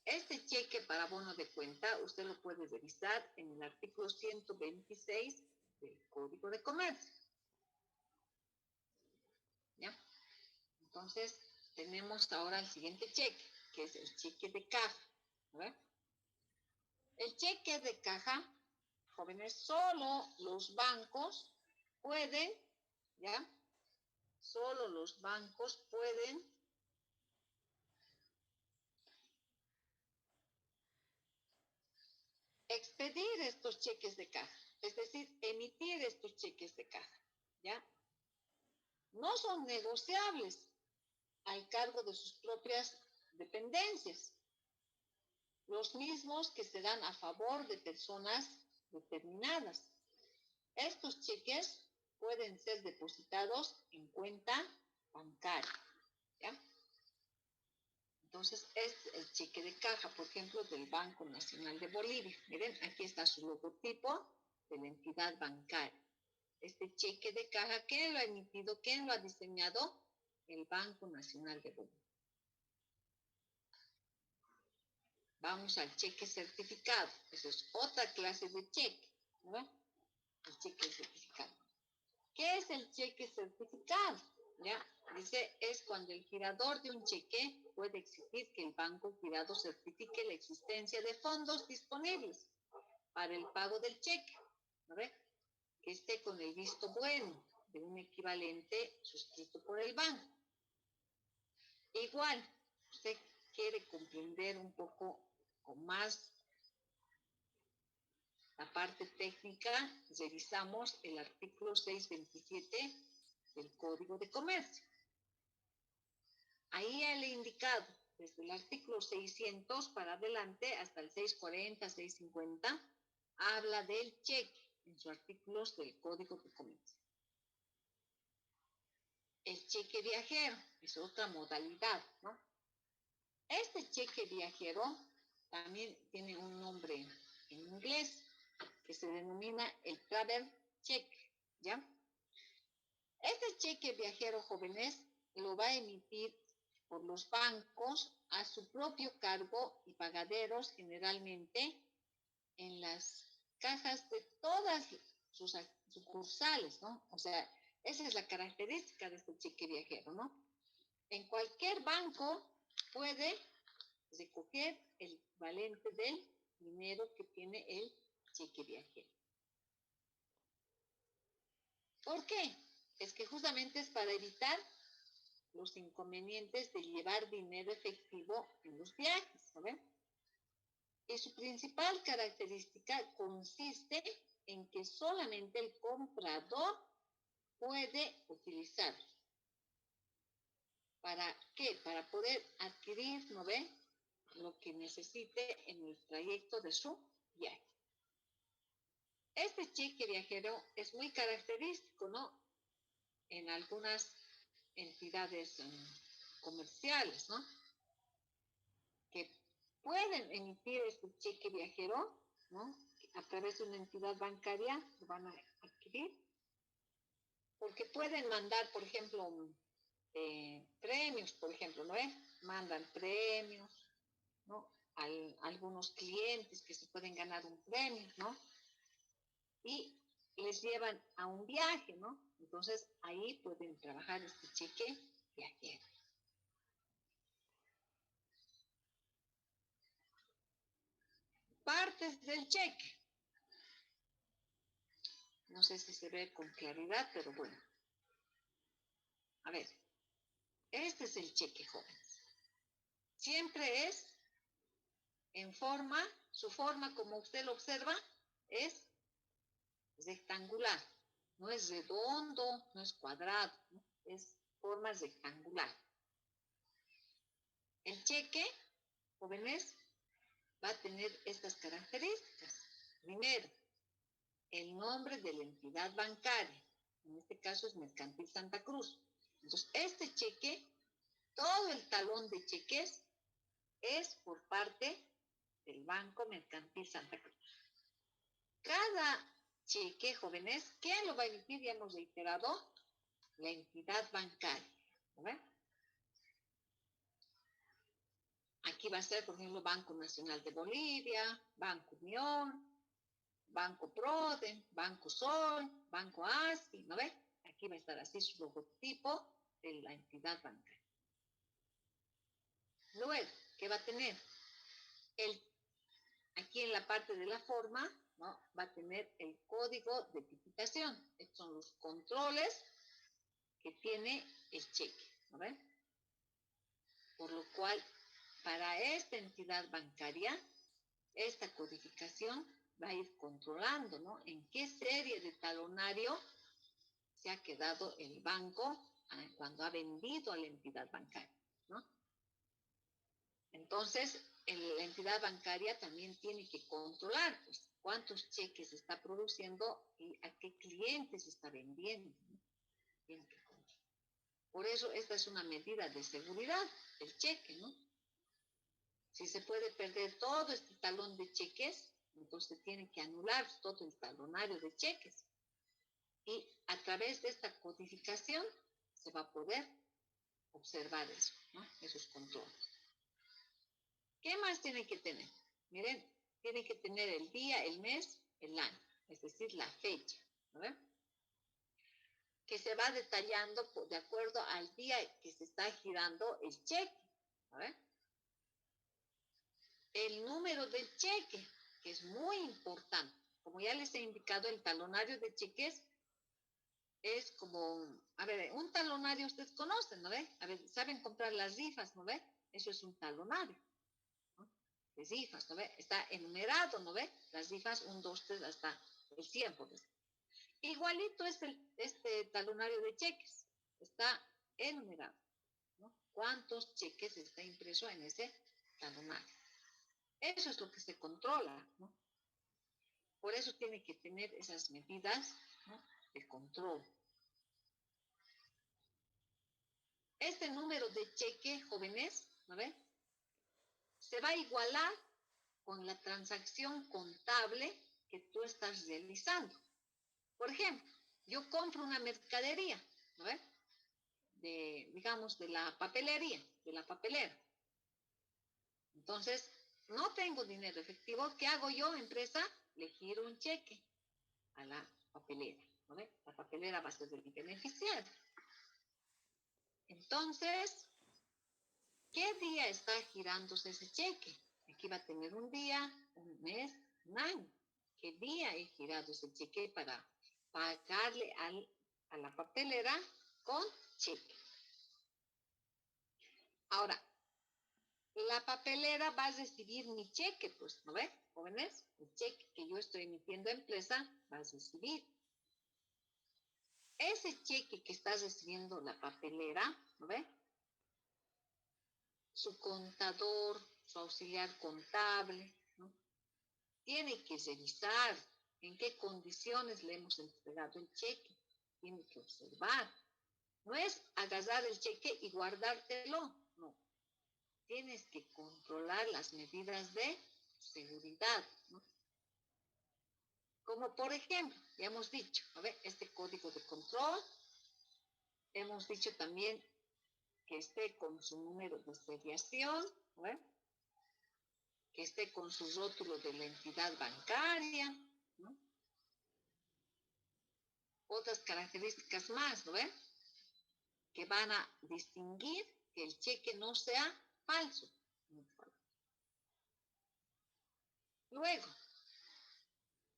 Este cheque para abono de cuenta, usted lo puede revisar en el artículo 126 del Código de Comercio. ¿Ya? Entonces, tenemos ahora el siguiente cheque, que es el cheque de caja. ¿Ve? El cheque de caja, jóvenes, solo los bancos pueden, ¿ya? Solo los bancos pueden expedir estos cheques de caja, es decir, emitir estos cheques de caja, ¿ya? No son negociables al cargo de sus propias dependencias, los mismos que se dan a favor de personas determinadas. Estos cheques pueden ser depositados en cuenta bancaria, ¿ya? Entonces, es el cheque de caja, por ejemplo, del Banco Nacional de Bolivia. Miren, aquí está su logotipo de la entidad bancaria. Este cheque de caja, ¿quién lo ha emitido? ¿Quién lo ha diseñado? El Banco Nacional de Bolivia. Vamos al cheque certificado. Eso es otra clase de cheque, ¿no? El cheque certificado. ¿Qué es el cheque certificado? ¿Ya? Dice, es cuando el girador de un cheque puede exigir que el banco girado certifique la existencia de fondos disponibles para el pago del cheque, ¿no ve? Que esté con el visto bueno de un equivalente suscrito por el banco. Igual, usted quiere comprender un poco con más la parte técnica, revisamos el artículo 627 del Código de Comercio. Ahí ya le he indicado, desde el artículo 600 para adelante hasta el 640, 650, habla del cheque en sus artículos del Código de Comercio. El cheque viajero es otra modalidad, ¿no? Este cheque viajero también tiene un nombre en inglés que se denomina el travel check, ¿ya? Este cheque viajero, jóvenes, lo va a emitir por los bancos a su propio cargo y pagaderos, generalmente en las cajas de todas sus sucursales, ¿no? O sea, esa es la característica de este cheque viajero, ¿no? En cualquier banco puede recoger el equivalente del dinero que tiene el cheque viajero. ¿Por qué? Es que justamente es para evitar los inconvenientes de llevar dinero efectivo en los viajes, ¿saben? Y su principal característica consiste en que solamente el comprador puede utilizarlo. ¿Para qué? Para poder adquirir, ¿no ve? Lo que necesite en el trayecto de su viaje. Este cheque viajero es muy característico, ¿no? En algunas entidades comerciales, ¿no? Que pueden emitir este cheque viajero, ¿no? A través de una entidad bancaria lo van a adquirir, porque pueden mandar, por ejemplo, premios, por ejemplo, ¿no? Mandan premios, ¿no? A algunos clientes que se pueden ganar un premio, ¿no? Y les llevan a un viaje, ¿no? Entonces, ahí pueden trabajar este cheque viajero. Partes del cheque. No sé si se ve con claridad, pero bueno. A ver, este es el cheque, jóvenes. Siempre es en forma, su forma, como usted lo observa, es rectangular. No es redondo, no es cuadrado, ¿no? Es forma rectangular. El cheque, jóvenes, va a tener estas características. Primero, el nombre de la entidad bancaria, En este caso es Mercantil Santa Cruz. Entonces, este cheque, todo el talón de cheques es por parte del Banco Mercantil Santa Cruz. Cada cheque, jóvenes, ¿quién lo va a emitir? Ya hemos reiterado, la entidad bancaria. ¿Ven? Aquí va a ser, por ejemplo, Banco Nacional de Bolivia, Banco Unión, Banco Proden, Banco Sol, Banco ASI, ¿no ves? Aquí va a estar así su logotipo de la entidad bancaria. Luego, ¿qué va a tener? Aquí en la parte de la forma, ¿no? Va a tener el código de tipificación. Estos son los controles que tiene el cheque, ¿no ven? Por lo cual, para esta entidad bancaria, esta codificación va a ir controlando, ¿no? En qué serie de talonario se ha quedado el banco cuando ha vendido a la entidad bancaria, ¿no? Entonces, la entidad bancaria también tiene que controlar, pues, cuántos cheques está produciendo y a qué clientes está vendiendo, ¿no? Tiene que controlar. Por eso, esta es una medida de seguridad del cheque, ¿no? Si se puede perder todo este talón de cheques, entonces tiene que anular todo el talonario de cheques. Y a través de esta codificación se va a poder observar eso, ¿no? Esos controles. ¿Qué más tiene que tener? Miren, tiene que tener el día, el mes, el año, es decir, la fecha, ¿no ven? Que se va detallando de acuerdo al día que se está girando el cheque, ¿no ven? El número del cheque, que es muy importante. Como ya les he indicado, el talonario de cheques es como, a ver, un talonario ustedes conocen, ¿no ve? A ver, saben comprar las rifas, ¿no ve? Eso es un talonario, ¿no? De rifas, ¿no ve? Está enumerado, ¿no ve? Las rifas, 1, 2, 3, hasta el 100, por ejemplo. Igualito es este talonario de cheques, está enumerado, ¿no? ¿Cuántos cheques está impreso en ese talonario? Eso es lo que se controla, ¿no? Por eso tiene que tener esas medidas, ¿no? De control. Este número de cheque, jóvenes, ¿no ven? Se va a igualar con la transacción contable que tú estás realizando. Por ejemplo, yo compro una mercadería, ¿no ven? Digamos, de la papelería, de la papelera. Entonces, no tengo dinero efectivo. ¿Qué hago yo, empresa? Le giro un cheque a la papelera, ¿no ven? La papelera va a ser el beneficiario. Entonces, ¿qué día está girándose ese cheque? Aquí va a tener un día, un mes, un año. ¿Qué día he girado ese cheque para pagarle a la papelera con cheque? Ahora, la papelera va a recibir mi cheque, pues, ¿no ves, jóvenes? El cheque que yo estoy emitiendo a empresa va a recibir. Ese cheque que está recibiendo la papelera, ¿no ves? Su contador, su auxiliar contable, ¿no? Tiene que revisar en qué condiciones le hemos entregado el cheque. Tiene que observar. No es agarrar el cheque y guardártelo, no. Tienes que controlar las medidas de seguridad, ¿no? Como por ejemplo, ya hemos dicho, a ver, este código de control, hemos dicho también que esté con su número de seriación, ¿no? Que esté con su rótulo de la entidad bancaria, ¿no? Otras características más, ¿no ven? Que van a distinguir que el cheque no sea falso. Luego,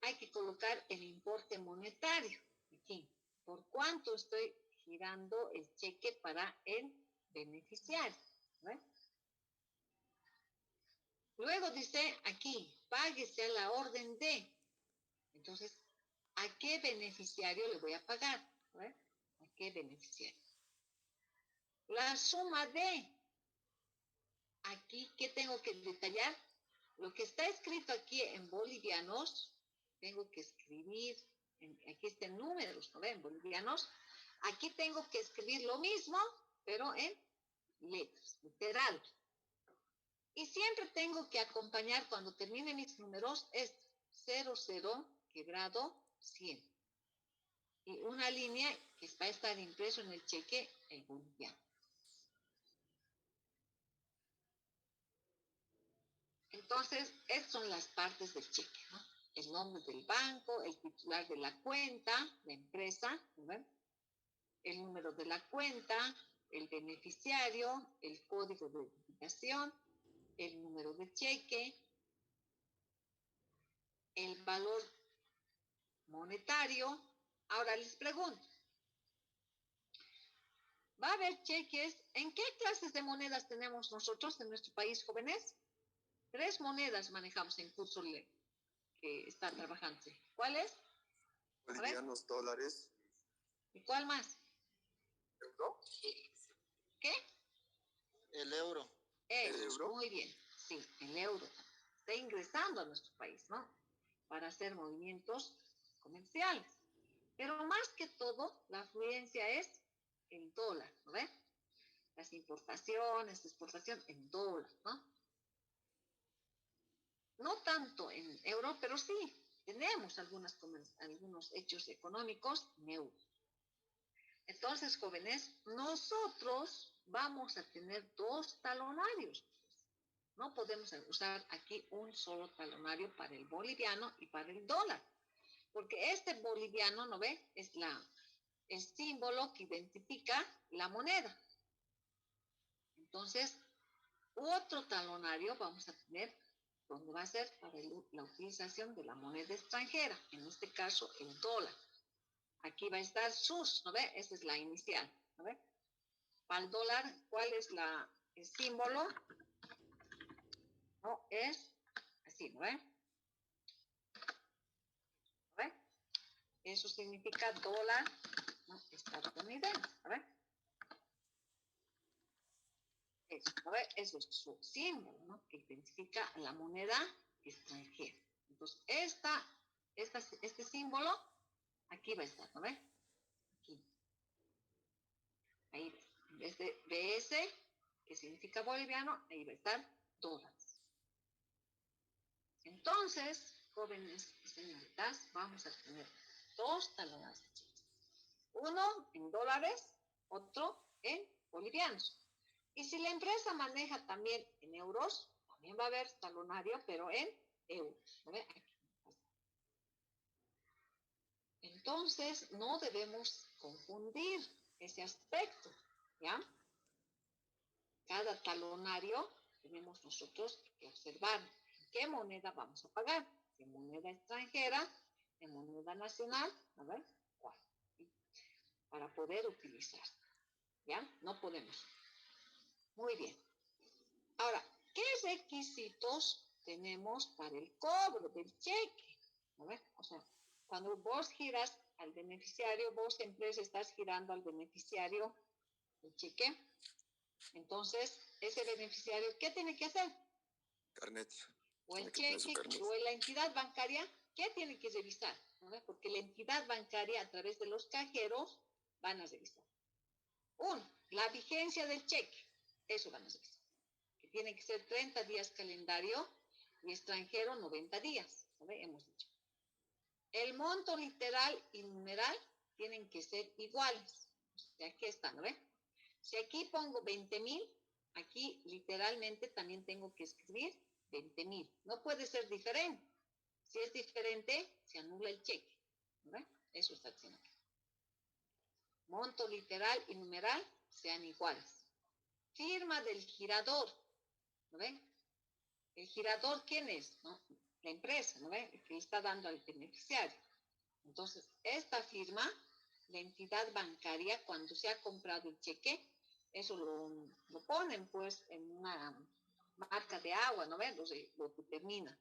hay que colocar el importe monetario. Aquí, ¿por cuánto estoy girando el cheque para el beneficiario? ¿Ven? Luego dice aquí, páguese a la orden de. Entonces, ¿a qué beneficiario le voy a pagar? ¿Ven? ¿A qué beneficiario? La suma de. Aquí, ¿qué tengo que detallar? Lo que está escrito aquí en bolivianos, tengo que escribir aquí están números, ¿no ven? Bolivianos. Aquí tengo que escribir lo mismo, pero en letras, literal. Y siempre tengo que acompañar, cuando termine mis números, es 00 quebrado 100. Y una línea que va a estar impreso en el cheque en boliviano. Entonces, estas son las partes del cheque, ¿no? El nombre del banco, el titular de la cuenta, la empresa, ¿no? El número de la cuenta, el beneficiario, el código de identificación, el número de cheque, el valor monetario. Ahora les pregunto, ¿va a haber cheques? ¿En qué clases de monedas tenemos nosotros en nuestro país, jóvenes? 3 monedas manejamos en curso que está trabajando. ¿Cuáles? Bolivianos, dólares. ¿Y cuál más? ¿Euro? ¿Qué? El euro. ¿El euro? Muy bien. Sí, el euro. Está ingresando a nuestro país, ¿no? Para hacer movimientos comerciales. Pero más que todo, la afluencia es el dólar, ¿no ven? Las importaciones, exportación en dólar, ¿no? No tanto en euro, pero sí, tenemos algunos hechos económicos en euro. Entonces, jóvenes, nosotros vamos a tener 2 talonarios. No podemos usar aquí un solo talonario para el boliviano y para el dólar. Porque este boliviano, ¿no ve? Es el símbolo que identifica la moneda. Entonces, otro talonario vamos a tener donde va a ser para la utilización de la moneda extranjera, en este caso el dólar. Aquí va a estar SUS, ¿no ve? Esa es la inicial, ¿no ve? Para el dólar, ¿cuál es el símbolo? No, es así, ¿no ve? ¿No ve? Eso significa dólar, ¿no? Estadounidense, ¿no ve? Eso, ¿no ve? Eso es su símbolo, ¿no? Que identifica la moneda extranjera. Entonces, este símbolo, aquí va a estar, ¿no ve? Aquí. Ahí, en vez de BS, que significa boliviano, ahí va a estar dólares. Entonces, jóvenes y señoritas, vamos a tener 2 talonarios. Uno en dólares, otro en bolivianos. Y si la empresa maneja también en euros, también va a haber talonario, pero en euros. ¿No ve? Aquí. Entonces, no debemos confundir ese aspecto, ¿ya? Cada talonario tenemos nosotros que observar en qué moneda vamos a pagar, en moneda extranjera, en moneda nacional, a ver, ¿cuál? Para poder utilizar, ¿ya? No podemos. Muy bien. Ahora, ¿qué requisitos tenemos para el cobro del cheque? A ver, o sea, cuando vos giras al beneficiario, vos empresa estás girando al beneficiario el cheque. Entonces, ese beneficiario, ¿qué tiene que hacer? Carnet. O el cheque, o la entidad bancaria, ¿qué tiene que revisar? ¿No? Porque la entidad bancaria, a través de los cajeros, van a revisar. 1, la vigencia del cheque. Eso van a revisar. Que tiene que ser 30 días calendario y extranjero 90 días. ¿No? Hemos dicho. El monto literal y numeral tienen que ser iguales. O sea, aquí está, ¿no ve? Si aquí pongo 20,000, aquí literalmente también tengo que escribir 20,000. No puede ser diferente. Si es diferente, se anula el cheque. ¿No? Eso está haciendo. Monto literal y numeral sean iguales. Firma del girador. ¿No ven? ¿El girador quién es? ¿No? La empresa, ¿no ven? El que está dando al beneficiario. Entonces, esta firma, la entidad bancaria, cuando se ha comprado el cheque, eso lo ponen pues en una marca de agua, ¿no ven? Lo que termina.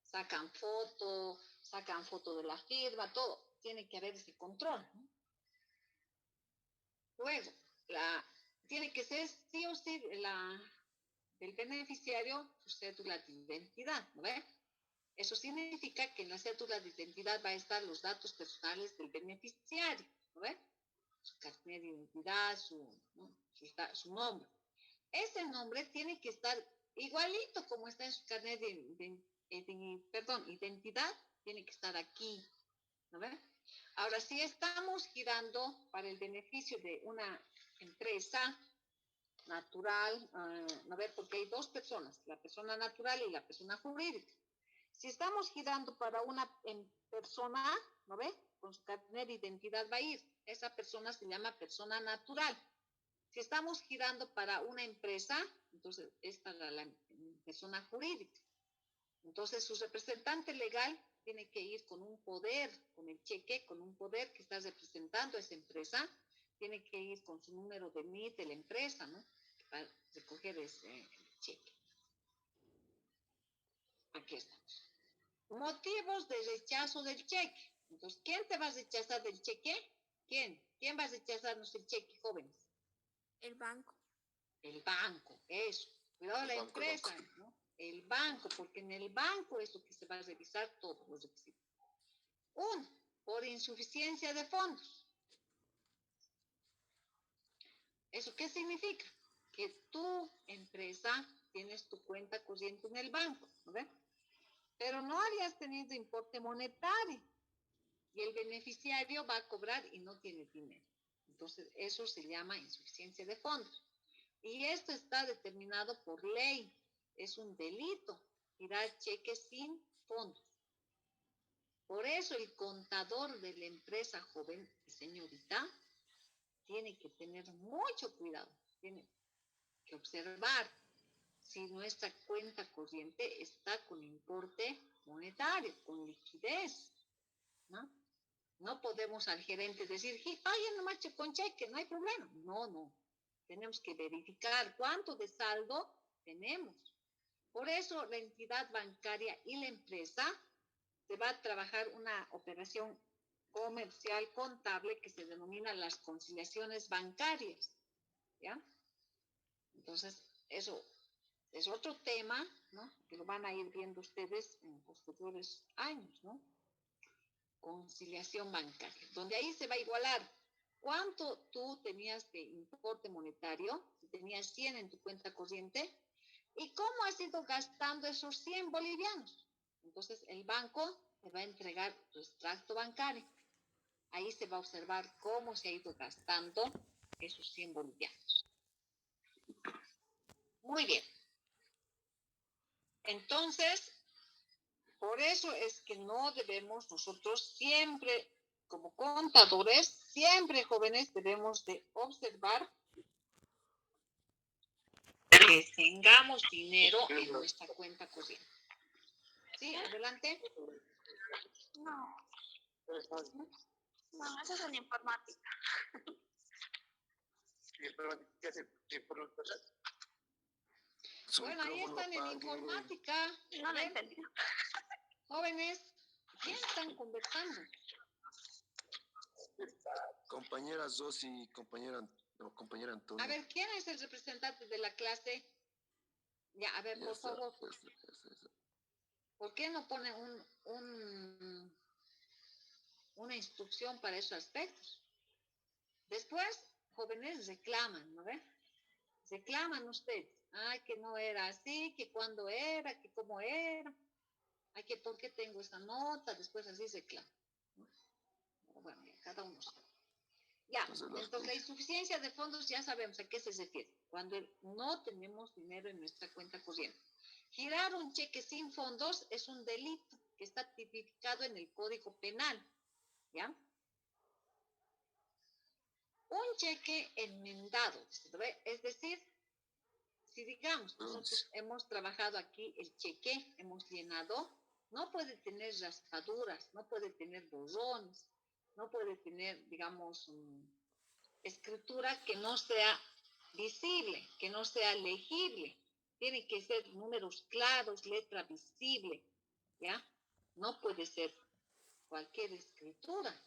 Sacan foto de la firma, todo. Tiene que haber ese control, ¿no? Luego, tiene que ser sí o sí del beneficiario su cédula de identidad, ¿no ven? Eso significa que en la cédula de identidad va a estar los datos personales del beneficiario, ¿no ve? Su carnet de identidad, ¿no? su nombre. Ese nombre tiene que estar igualito como está en su carnet identidad, tiene que estar aquí, ¿no ve? Ahora, si estamos girando para el beneficio de una empresa natural, ¿no ve? Porque hay dos personas, la persona natural y la persona jurídica. Si estamos girando para una persona, ¿no ve? Con su carnet de identidad va a ir. Esa persona se llama persona natural. Si estamos girando para una empresa, entonces es para la persona jurídica. Entonces su representante legal tiene que ir con un poder, con el cheque, con un poder que está representando a esa empresa, tiene que ir con su número de NIT de la empresa, ¿no? Para recoger ese cheque. Aquí está. Motivos de rechazo del cheque. Entonces, ¿quién te va a rechazar del cheque? ¿Quién? ¿Quién va a rechazarnos el cheque, jóvenes? El banco. El banco, eso. Cuidado la empresa, ¿no? El banco, porque en el banco es lo que se va a revisar todos los requisitos. Uno, por insuficiencia de fondos. ¿Eso qué significa? Que tu empresa tienes tu cuenta corriente en el banco, ¿no ves? Pero no habías tenido importe monetario y el beneficiario va a cobrar y no tiene dinero. Entonces, eso se llama insuficiencia de fondos. Y esto está determinado por ley. Es un delito girar cheques sin fondos. Por eso el contador de la empresa joven y señorita tiene que tener mucho cuidado. Tiene que observar si nuestra cuenta corriente está con importe monetario, con liquidez, ¿no? No podemos al gerente decir, oye, nomás con cheque, no hay problema. No, no. Tenemos que verificar cuánto de saldo tenemos. Por eso la entidad bancaria y la empresa se va a trabajar una operación comercial contable que se denomina las conciliaciones bancarias, ¿ya? Entonces, eso es otro tema, ¿no? Que lo van a ir viendo ustedes en posteriores años, ¿no? Conciliación bancaria, donde ahí se va a igualar cuánto tú tenías de importe monetario, si tenías 100 en tu cuenta corriente, y cómo has ido gastando esos 100 bolivianos. Entonces, el banco te va a entregar tu extracto bancario. Ahí se va a observar cómo se ha ido gastando esos 100 bolivianos. Muy bien. Entonces, por eso es que no debemos nosotros siempre, como contadores, siempre jóvenes debemos de observar que tengamos dinero en nuestra cuenta corriente. ¿Sí? Adelante. No. No, eso es en informática. Bueno, ahí están en informática. No lo entendí. Jóvenes, ¿quién están conversando? Compañera Zosi, compañera Antonio. A ver, ¿quién es el representante de la clase? Ya, a ver, por favor. ¿Por qué no ponen una instrucción para esos aspectos? Después, jóvenes reclaman, ¿no ve? Reclaman ustedes. Ay, que no era así, que cuándo era, que cómo era. Ay, que por qué tengo esa nota. Después así reclaman. Bueno, cada uno sabe. Ya, entonces la insuficiencia de fondos ya sabemos a qué se refiere. Cuando no tenemos dinero en nuestra cuenta corriente. Girar un cheque sin fondos es un delito que está tipificado en el Código Penal, ¿ya? Un cheque enmendado, es decir, si digamos, nosotros hemos trabajado aquí el cheque, hemos llenado, no puede tener raspaduras, no puede tener borrones, no puede tener, digamos, escritura que no sea visible, que no sea legible. Tiene que ser números claros, letra visible, ¿ya? No puede ser cualquier escritura.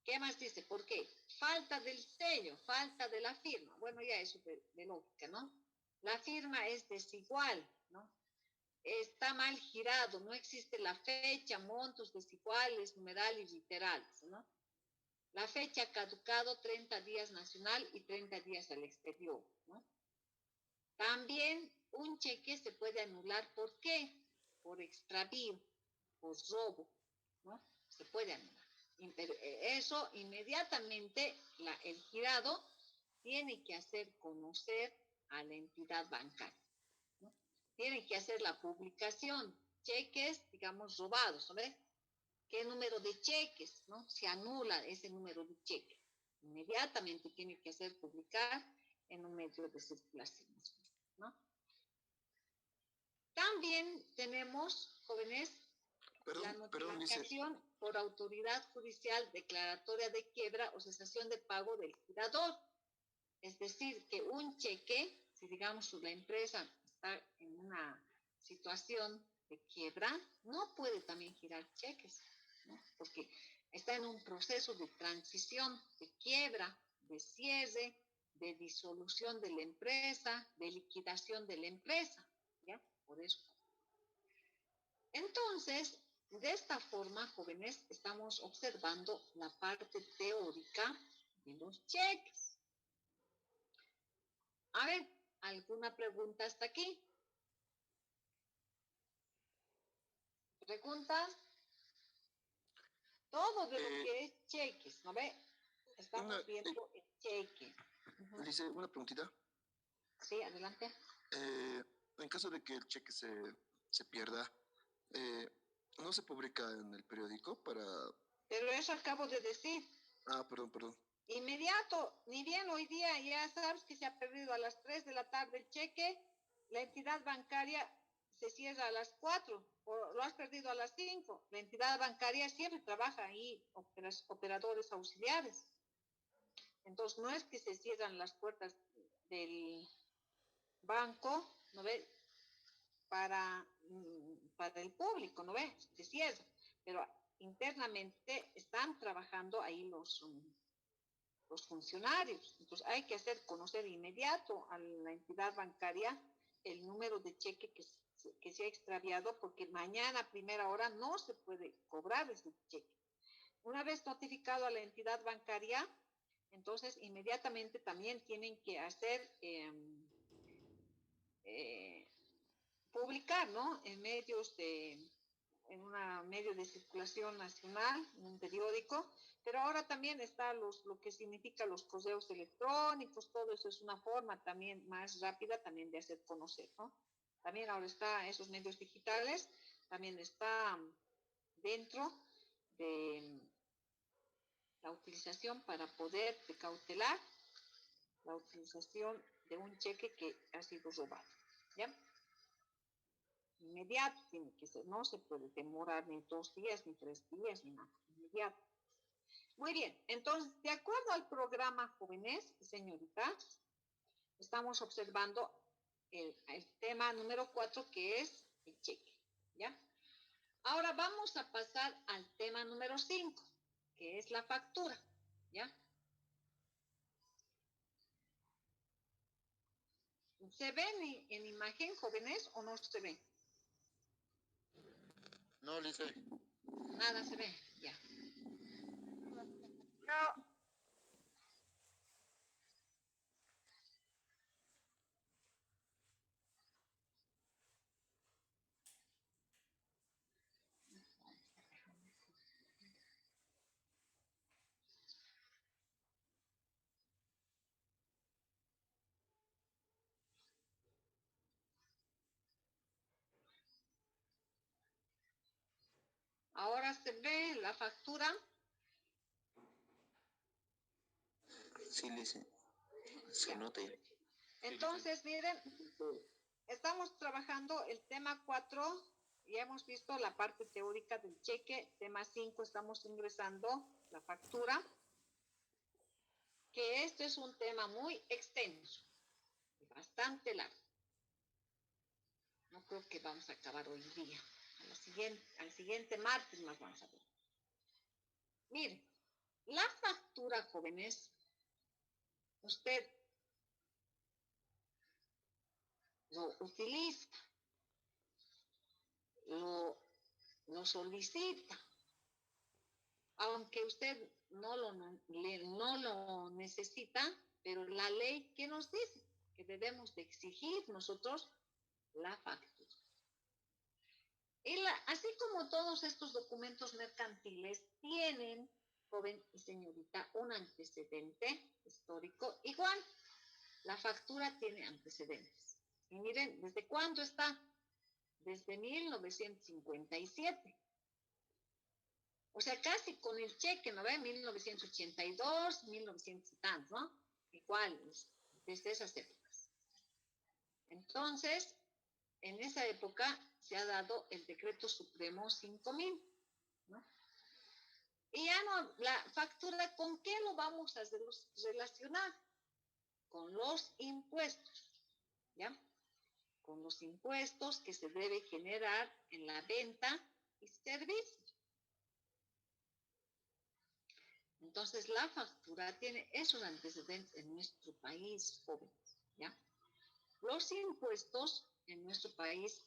¿Qué más dice? ¿Por qué? Falta del sello, falta de la firma. Bueno, ya eso de lógica, ¿no? La firma es desigual, ¿no? Está mal girado, no existe la fecha, montos desiguales, numeral y literales, ¿no? La fecha caducado 30 días nacional y 30 días al exterior, ¿no? También un cheque se puede anular, ¿por qué? Por extravío, por robo, ¿no? Se puede anular. Pero eso inmediatamente el girado tiene que hacer conocer a la entidad bancaria, ¿no? Tiene que hacer la publicación, cheques, digamos, robados, ¿no ve? ¿Qué número de cheques, no? Se anula ese número de cheques. Inmediatamente tiene que hacer publicar en un medio de circulación, ¿no? También tenemos, jóvenes, la notificación por autoridad judicial declaratoria de quiebra o cesación de pago del girador. Es decir, que un cheque, si digamos la empresa está en una situación de quiebra, no puede también girar cheques, ¿no? Porque está en un proceso de transición, de quiebra, de cierre, de disolución de la empresa, de liquidación de la empresa, ¿ya? Por eso. Entonces, de esta forma, jóvenes, estamos observando la parte teórica de los cheques. A ver, ¿alguna pregunta hasta aquí? ¿Preguntas? Todo de lo que es cheques, ¿no ve? Estamos viendo el cheque. Dice, una preguntita. Sí, adelante. En caso de que el cheque se pierda, ¿no se publica en el periódico para...? Pero eso acabo de decir. Ah, perdón. Inmediato, ni bien hoy día ya sabes que se ha perdido a las 3 de la tarde el cheque, la entidad bancaria se cierra a las 4, o lo has perdido a las 5. La entidad bancaria siempre trabaja ahí, operadores auxiliares. Entonces, no es que se cierran las puertas del banco, ¿no ves? Para el público, ¿no ves? Se cierra. Pero internamente están trabajando ahí los funcionarios. Entonces, hay que hacer conocer de inmediato a la entidad bancaria el número de cheque que se ha extraviado, porque mañana a primera hora no se puede cobrar ese cheque. Una vez notificado a la entidad bancaria, entonces inmediatamente también tienen que hacer publicar, ¿no? En un medio de circulación nacional, en un periódico, pero ahora también está lo que significa los correos electrónicos, todo eso es una forma también más rápida también de hacer conocer, ¿no? También ahora está esos medios digitales, también está dentro de la utilización para poder precautelar la utilización de un cheque que ha sido robado, ¿ya? Inmediato tiene que ser, no se puede demorar ni 2 días, ni 3 días, ni nada, inmediato. Muy bien, entonces, de acuerdo al programa Jóvenes, señoritas, estamos observando el tema número 4, que es el cheque, ¿ya? Ahora vamos a pasar al tema número 5, que es la factura, ¿ya? ¿Se ven en imagen, jóvenes, o no se ven? No, Lice. Nada se ve, ya. No. Ahora se ve la factura. Sí, Lice. Se nota ya. Entonces, miren, estamos trabajando el tema 4, ya hemos visto la parte teórica del cheque. Tema 5, estamos ingresando la factura, que este es un tema muy extenso, bastante largo. No creo que vamos a acabar hoy día. Al siguiente martes más vamos a ver. Miren, la factura, jóvenes, usted lo utiliza, lo solicita, aunque usted no lo necesita, pero la ley, ¿qué nos dice? Que debemos de exigir nosotros la factura. Así como todos estos documentos mercantiles tienen, joven y señorita, un antecedente histórico igual. La factura tiene antecedentes. Y miren, ¿desde cuándo está? Desde 1957. O sea, casi con el cheque, ¿no ve? 1982, 1900 y tantos, ¿no? Igual, desde esas épocas. Entonces, en esa época se ha dado el Decreto Supremo 5000, ¿no? Y ya no, la factura, ¿con qué lo vamos a relacionar? Con los impuestos, ¿ya? Con los impuestos que se debe generar en la venta y servicio. Entonces, la factura tiene esos antecedentes en nuestro país, jóvenes, ¿ya? Los impuestos en nuestro país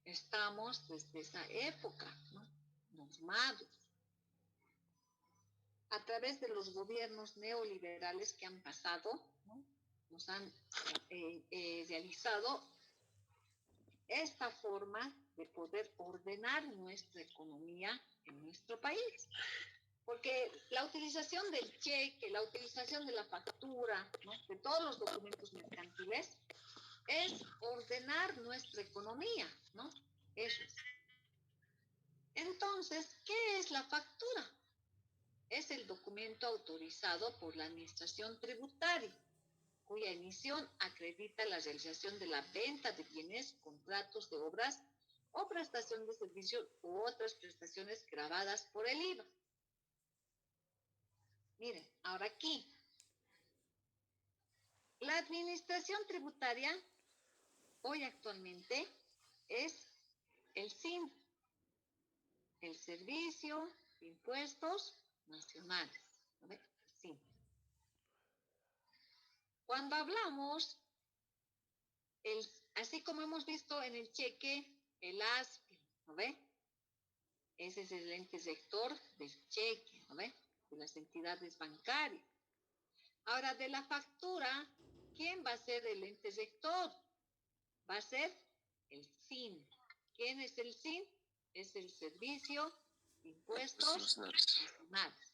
estamos desde esa época, ¿no? Normados. A través de los gobiernos neoliberales que han pasado, ¿no? Nos han realizado esta forma de poder ordenar nuestra economía en nuestro país. Porque la utilización del cheque, la utilización de la factura, ¿no? De todos los documentos mercantiles, es ordenar nuestra economía, ¿no? Eso es. Entonces, ¿qué es la factura? Es el documento autorizado por la Administración Tributaria, cuya emisión acredita la realización de la venta de bienes, contratos de obras o prestación de servicios u otras prestaciones gravadas por el IVA. Miren, ahora aquí, la Administración Tributaria hoy actualmente es el SIN, el Servicio de Impuestos Nacionales. ¿No? Sí. Cuando hablamos, así como hemos visto en el cheque, el ASPE, ¿no ve? Ese es el ente rector del cheque, ¿no ve? De las entidades bancarias. Ahora, de la factura, ¿quién va a ser el ente rector? Va a ser el SIN. ¿Quién es el SIN? Es el Servicio de Impuestos Nacionales.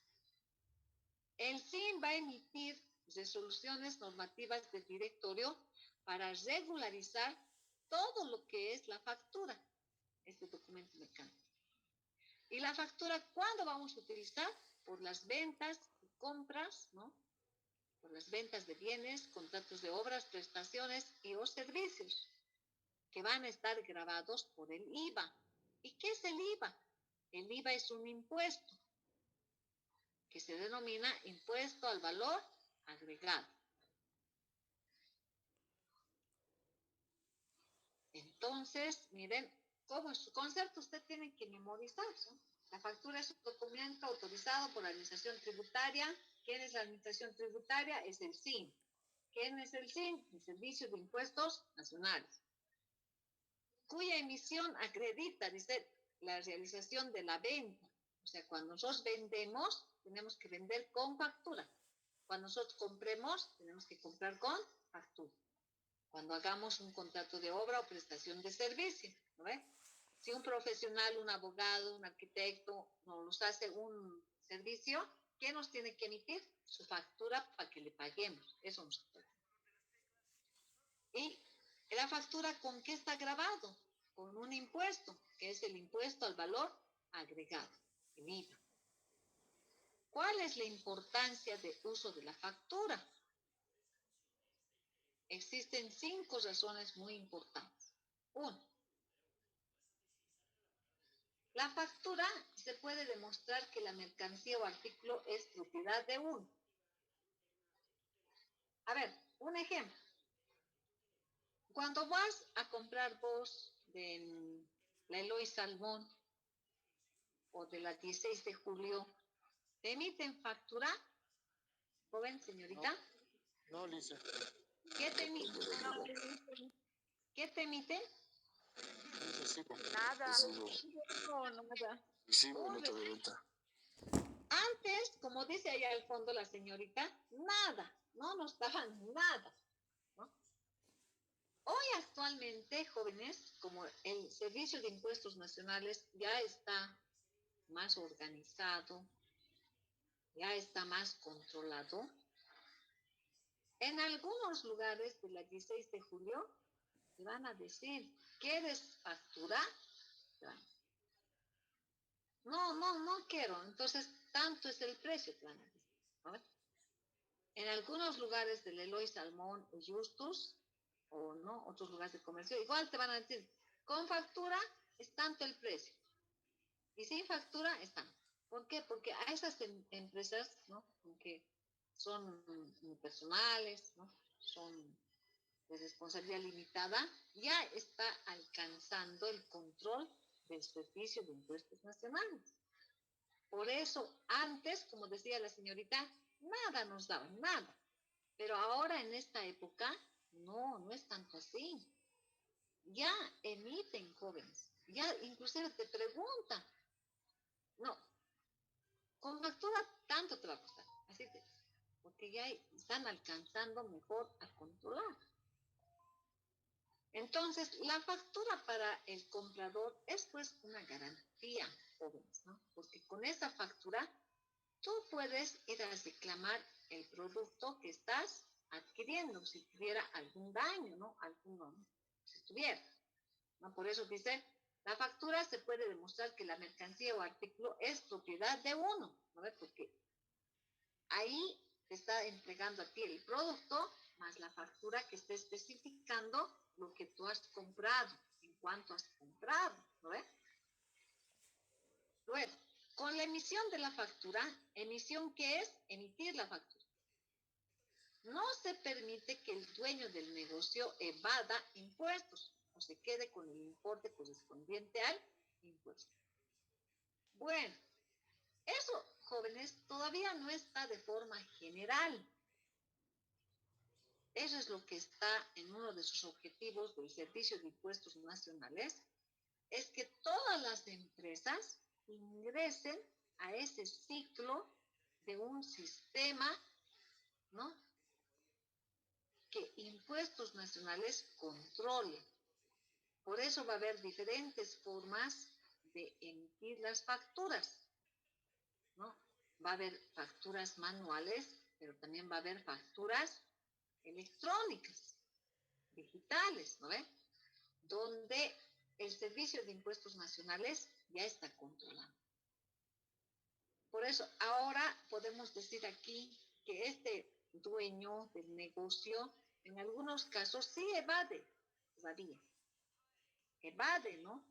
El SIN va a emitir resoluciones normativas del directorio para regularizar todo lo que es la factura, este documento mercantil. ¿Y la factura cuándo vamos a utilizar? Por las ventas y compras, ¿no? Por las ventas de bienes, contratos de obras, prestaciones y o servicios que van a estar grabados por el IVA. ¿Y qué es el IVA? El IVA es un impuesto que se denomina impuesto al valor agregado. Entonces, miren, como su concepto usted tiene que memorizar, ¿no? La factura es un documento autorizado por la Administración Tributaria. ¿Quién es la Administración Tributaria? Es el SIN. ¿Quién es el SIN? El Servicio de Impuestos Nacionales, cuya emisión acredita, dice, la realización de la venta. O sea, cuando nosotros vendemos, tenemos que vender con factura. Cuando nosotros compremos, tenemos que comprar con factura. Cuando hagamos un contrato de obra o prestación de servicio, ¿no ve? Si un profesional, un abogado, un arquitecto nos hace un servicio, ¿qué nos tiene que emitir? Su factura para que le paguemos. Eso nos toca. Y la factura, ¿con qué está grabado? Con un impuesto, que es el impuesto al valor agregado, el IVA. ¿Cuál es la importancia de uso de la factura? Existen 5 razones muy importantes. 1. La factura se puede demostrar que la mercancía o artículo es propiedad de uno. A ver, un ejemplo. Cuando vas a comprar vos de la Eloy Salmón o de la 16 de julio, ¿te emiten factura? Joven, señorita. No, Lisa. ¿Qué te emiten? ¿Qué te emiten? Recibo. Nada. Recibo. No, nada. Recibo Un nota de venta. Antes, como dice allá al fondo la señorita, nada, no nos daban nada, ¿no? Hoy actualmente, jóvenes, como el Servicio de Impuestos Nacionales ya está más organizado, ya está más controlado, en algunos lugares de la 16 de julio te van a decir, ¿quieres facturar? No quiero. Entonces, tanto es el precio, te van a decir, ¿no? En algunos lugares del Eloy Salmón o Justus, o no, otros lugares de comercio, igual te van a decir, con factura es tanto el precio, y sin factura es tanto. ¿Por qué? Porque a esas empresas, ¿no? Aunque son personales, ¿no? Son de responsabilidad limitada, ya está alcanzando el control del Servicio de Impuestos Nacionales. Por eso, antes, como decía la señorita, nada nos daban, nada. Pero ahora, en esta época, no es tanto así. Ya emiten, jóvenes. Ya inclusive te preguntan. No, con factura tanto te va a costar. Así te dice. Porque ya están alcanzando mejor a controlar. Entonces, la factura para el comprador es pues una garantía, jóvenes, ¿no? Porque con esa factura tú puedes ir a reclamar el producto que estás adquiriendo, si tuviera algún daño, ¿no? Alguno, ¿no? Si tuviera, ¿no? Por eso dice, la factura se puede demostrar que la mercancía o artículo es propiedad de uno, ¿no? Porque ahí te está entregando a ti el producto más la factura que está especificando lo que tú has comprado, en cuánto has comprado, ¿no ves? Luego, con la emisión de la factura, emisión ¿qué es? Emitir la factura. No se permite que el dueño del negocio evada impuestos o se quede con el importe correspondiente al impuesto. Bueno, eso, jóvenes, todavía no está de forma general. Eso es lo que está en uno de sus objetivos del Servicio de Impuestos Nacionales, es que todas las empresas ingresen a ese ciclo de un sistema, ¿no? Que Impuestos Nacionales controle. Por eso va a haber diferentes formas de emitir las facturas, ¿no? Va a haber facturas manuales, pero también va a haber facturas electrónicas, digitales, ¿no ve? Donde el Servicio de Impuestos Nacionales ya está controlando. Por eso, ahora podemos decir aquí que este dueño del negocio, en algunos casos, sí evade, todavía. Evade, ¿no?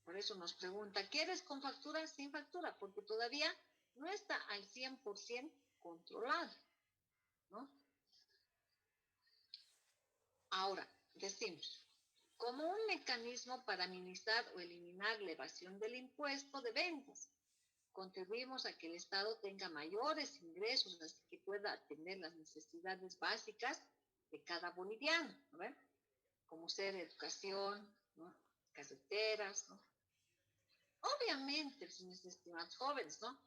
Por eso nos pregunta, ¿quieres con factura? Sin factura, porque todavía no está al 100% controlado, ¿no? Ahora, decimos, como un mecanismo para minimizar o eliminar la evasión del impuesto de ventas, contribuimos a que el Estado tenga mayores ingresos, así que pueda atender las necesidades básicas de cada boliviano, ¿no ven? Como ser educación, ¿no? Carreteras, ¿no? Obviamente, mis estimados jóvenes, ¿no?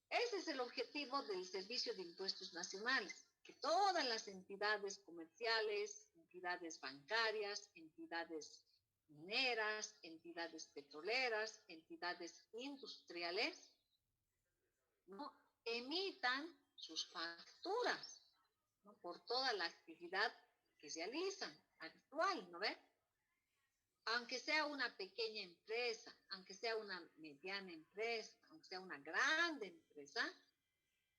Ese es el objetivo del Servicio de Impuestos Nacionales, que todas las entidades comerciales, entidades bancarias, entidades mineras, entidades petroleras, entidades industriales, ¿no? Emitan sus facturas, ¿no? Por toda la actividad que realizan habitual, ¿no ve? Aunque sea una pequeña empresa, aunque sea una mediana empresa, aunque sea una grande empresa,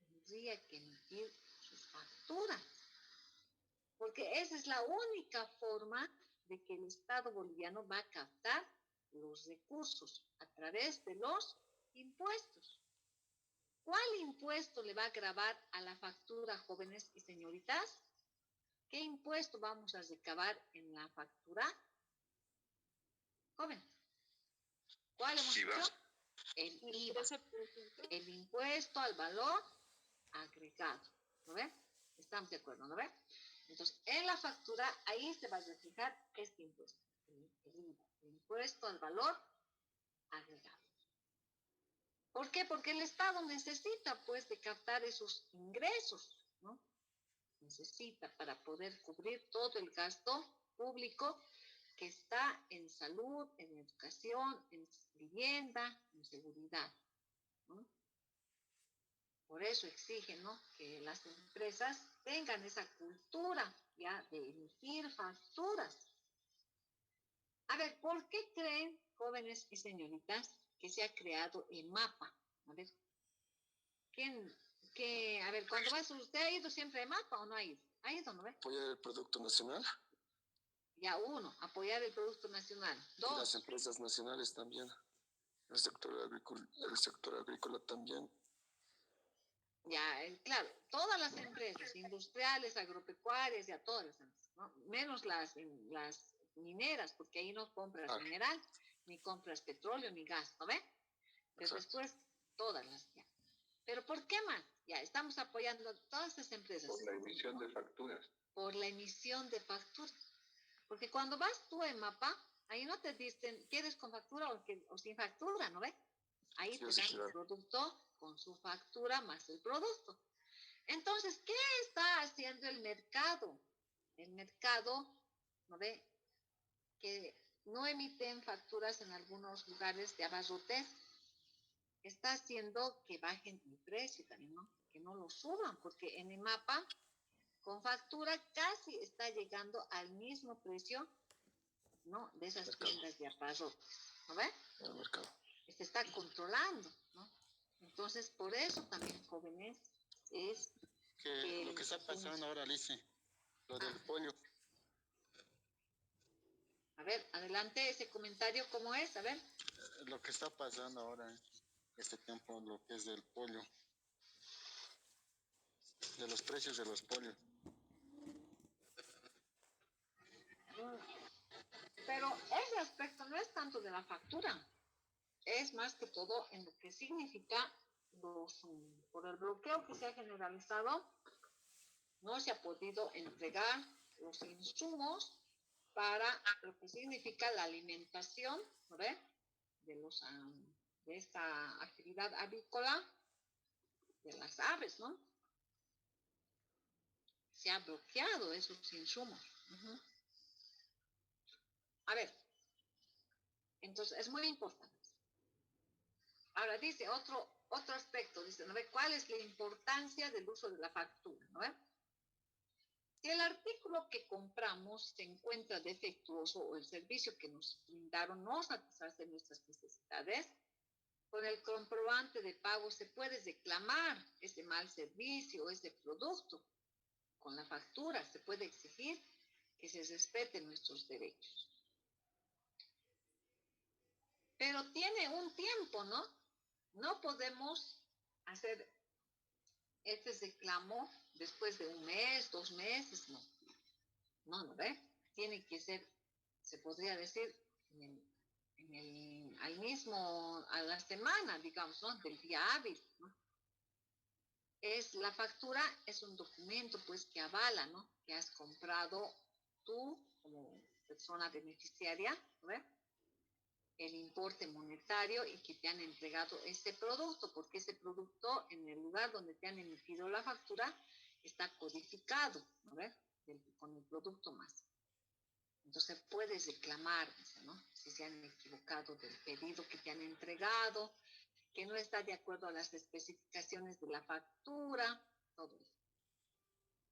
tendría que emitir sus facturas. Porque esa es la única forma de que el Estado boliviano va a captar los recursos a través de los impuestos. ¿Cuál impuesto le va a gravar a la factura, jóvenes y señoritas? ¿Qué impuesto vamos a recabar en la factura? Jóvenes, ¿cuál hemos dicho? El IVA, el impuesto al valor agregado, ¿no ven? Estamos de acuerdo, ¿no ven? Entonces, en la factura, ahí se va a reflejar este impuesto, el IVA, el impuesto al valor agregado. ¿Por qué? Porque el Estado necesita, pues, de captar esos ingresos, ¿no? Necesita para poder cubrir todo el gasto público que está en salud, en educación, en vivienda, en seguridad, ¿no? Por eso exigen, ¿no?, que las empresas tengan esa cultura ya de emitir facturas. A ver, ¿por qué creen, jóvenes y señoritas, que se ha creado el mapa? A ver, a ver, cuando vas, ¿usted ha ido siempre a mapa o no ha ido? ¿Ha ido, no ve? Apoyar el producto nacional Ya, uno, apoyar el producto nacional. y las Dos, empresas nacionales también. El sector agrícola también. ya, claro, todas las empresas industriales, agropecuarias, ya todas las empresas, ¿no? Menos las mineras, porque ahí no compras Ah. mineral, ni compras petróleo, ni gas, ¿no ve? Pero Exacto. después, todas las ya. ¿Pero por qué más? Ya, estamos apoyando a todas estas empresas. Por la emisión de facturas. Por la emisión de facturas. Porque cuando vas tú en mapa, ahí no te dicen, ¿quieres con factura o sin factura, no ve? Ahí Sí, te sí, dan claro. el producto con su factura más el producto. Entonces, ¿qué está haciendo el mercado? El mercado, ¿no ve?, que no emiten facturas en algunos lugares de abarrotes, está haciendo que bajen el precio también, ¿no? Que no lo suban, porque en el mapa, con factura, casi está llegando al mismo precio, ¿no?, de esas Mercado. tiendas de abarrotes, ¿no ve? En el mercado. Se está controlando, ¿no? Entonces, por eso también, jóvenes, es Que lo que está pasando ahora, Alice, lo del pollo. A ver, adelante ese comentario, ¿cómo es? A ver. Lo que está pasando ahora, este tiempo, lo que es del pollo, de los precios de los pollos. Pero ese aspecto no es tanto de la factura, es más que todo en lo que significa por el bloqueo que se ha generalizado, no se ha podido entregar los insumos para lo que significa la alimentación, ¿no ve?, de esta actividad avícola de las aves, ¿no? Se ha bloqueado esos insumos. Uh-huh. A ver, entonces es muy importante. Ahora dice otro aspecto, dice, ¿no ve?, ¿cuál es la importancia del uso de la factura? ¿No ve? Si el artículo que compramos se encuentra defectuoso o el servicio que nos brindaron no satisface nuestras necesidades, con el comprobante de pago se puede reclamar ese mal servicio o ese producto. Con la factura se puede exigir que se respeten nuestros derechos. Pero tiene un tiempo, ¿no? No podemos hacer este reclamo después de un mes, 2 meses, no. No, ¿ve? Tiene que ser, se podría decir, a la semana, digamos, ¿no?, del día hábil, ¿no? La factura es un documento, pues, que avala, ¿no?, que has comprado tú como persona beneficiaria, ¿ve?, el importe monetario y que te han entregado este producto, porque ese producto en el lugar donde te han emitido la factura está codificado, ¿no ve?, con el producto más. Entonces puedes reclamar, ¿no?, si se han equivocado del pedido que te han entregado, que no está de acuerdo a las especificaciones de la factura, todo eso.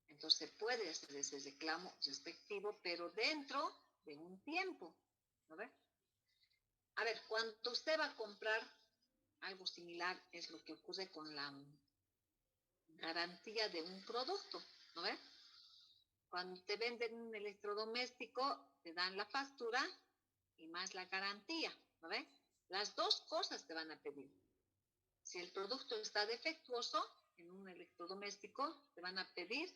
Entonces puede hacer ese reclamo respectivo, pero dentro de un tiempo, ¿no ve? A ver, cuando usted va a comprar algo similar, es lo que ocurre con la garantía de un producto, ¿no ve? Cuando te venden un electrodoméstico, te dan la factura y más la garantía, ¿no ve? Las dos cosas te van a pedir. Si el producto está defectuoso en un electrodoméstico, te van a pedir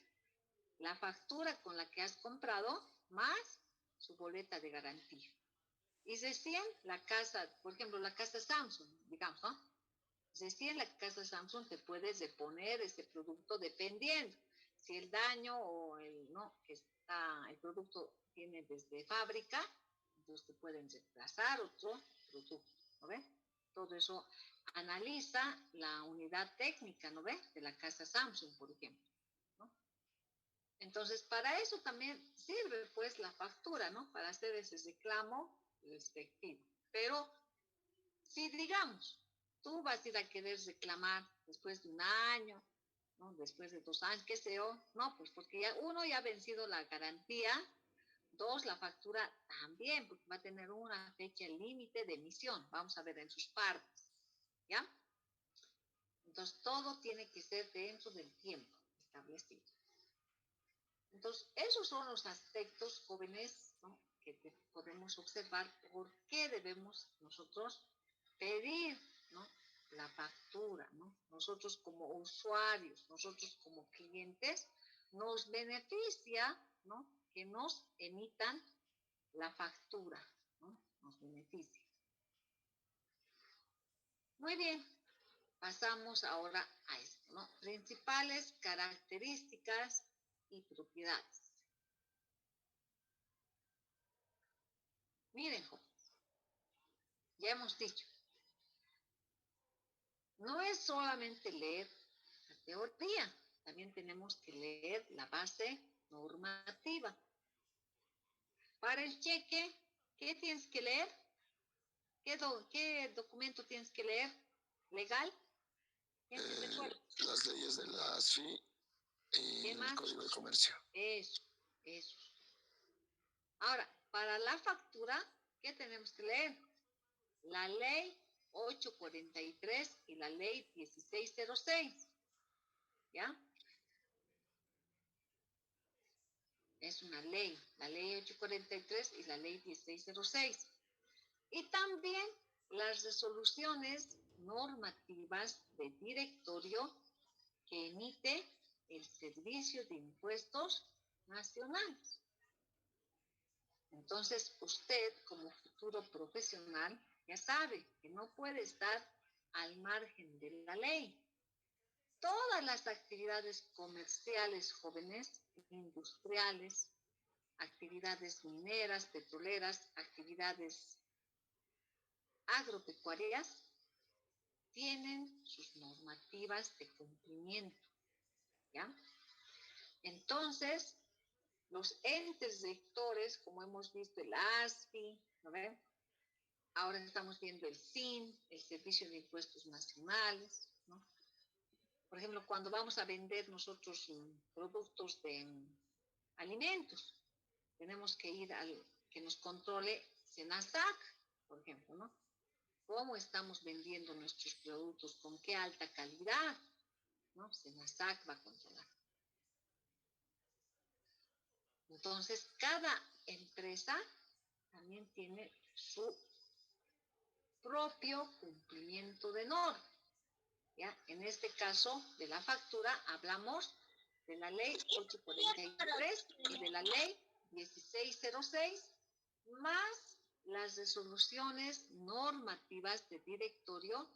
la factura con la que has comprado más su boleta de garantía. Y recién la casa, por ejemplo, la casa Samsung, digamos, ¿no? Recién la casa Samsung te puede reponer ese producto dependiendo si el daño o el, ¿no?, Que el producto viene desde fábrica, entonces te pueden reemplazar otro producto, ¿no ve? Todo eso analiza la unidad técnica, ¿no ve? De la casa Samsung, por ejemplo, ¿no? Entonces, para eso también sirve, pues, la factura, ¿no? Para hacer ese reclamo respectivo. Pero, si digamos, tú vas a ir a querer reclamar después de un año, ¿no? Después de 2 años, qué sé yo, no, pues porque ya, uno, ya ha vencido la garantía, dos, la factura también, porque va a tener una fecha límite de emisión, vamos a ver en sus partes, ¿ya? Entonces, todo tiene que ser dentro del tiempo establecido. Entonces, esos son los aspectos, jóvenes, ¿no? Que podemos observar por qué debemos nosotros pedir, ¿no? La factura, ¿no? Nosotros como usuarios, nosotros como clientes, nos beneficia, ¿no? Que nos emitan la factura, ¿no? Nos beneficia. Muy bien, pasamos ahora a esto, ¿no? Principales características y propiedades. Miren, jóvenes, ya hemos dicho, no es solamente leer la teoría, también tenemos que leer la base normativa. Para el cheque, ¿qué tienes que leer? ¿Qué documento tienes que leer? ¿Legal? ¿Quién se recuerda? Las leyes de la ASFI y ¿Qué el más? Código de Comercio. Eso. Ahora, para la factura, ¿qué tenemos que leer? La ley 843 y la ley 1606. ¿Ya? Es una ley, la ley 843 y la ley 1606. Y también las resoluciones normativas de directorio que emite el Servicio de Impuestos Nacionales. Entonces, usted como futuro profesional ya sabe que no puede estar al margen de la ley. Todas las actividades comerciales, jóvenes, industriales, actividades mineras, petroleras, actividades agropecuarias, tienen sus normativas de cumplimiento, ¿ya? Entonces, los entes rectores, como hemos visto, el ASFI, ¿no ven? Ahora estamos viendo el SIN, el Servicio de Impuestos Nacionales, ¿no? Por ejemplo, cuando vamos a vender nosotros productos de alimentos, tenemos que ir al que nos controle SENASAC, por ejemplo, ¿no? ¿Cómo estamos vendiendo nuestros productos? ¿Con qué alta calidad? ¿No? SENASAC va a controlar. Entonces, cada empresa también tiene su propio cumplimiento de norma. ¿Ya? En este caso de la factura hablamos de la ley 843 y de la ley 1606, más las resoluciones normativas de directorio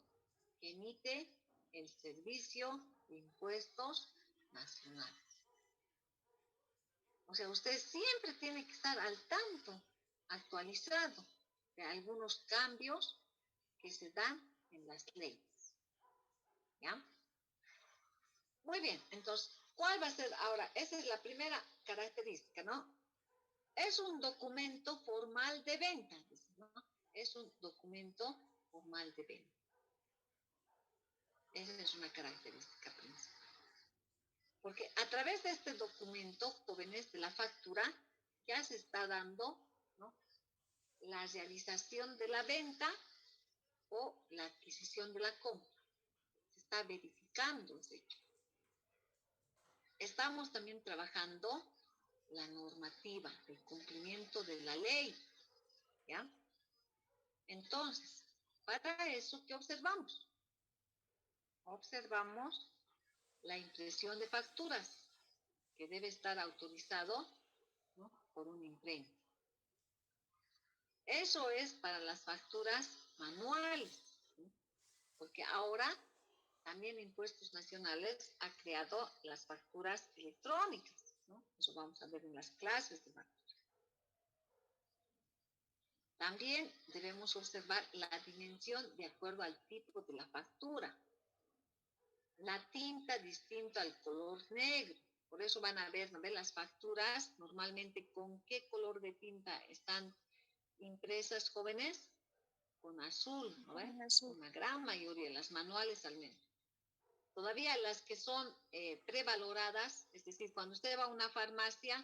que emite el Servicio de Impuestos Nacionales. O sea, usted siempre tiene que estar al tanto, actualizado de algunos cambios que se dan en las leyes. ¿Ya? Muy bien, entonces, ¿cuál va a ser ahora? Esa es la primera característica, ¿no? Es un documento formal de venta, ¿no? Es un documento formal de venta. Esa es una característica principal. Porque a través de este documento, jóvenes, de la factura, ya se está dando, ¿no?, la realización de la venta o la adquisición de la compra. Se está verificando ese hecho. Estamos también trabajando la normativa, el cumplimiento de la ley, ¿ya? Entonces, para eso, ¿qué observamos? Observamos la impresión de facturas, que debe estar autorizado, ¿no?, por un imprenta. Eso es para las facturas manuales, ¿sí? Porque ahora también Impuestos Nacionales ha creado las facturas electrónicas. ¿no? Eso vamos a ver en las clases de factura. También debemos observar la dimensión de acuerdo al tipo de la factura. La tinta distinta al color negro. Por eso van a ver, ¿no ven? Las facturas normalmente con qué color de tinta están impresas, jóvenes, con azul, ¿no ven? Una gran mayoría, las manuales al menos. Todavía las que son prevaloradas, es decir, cuando usted va a una farmacia,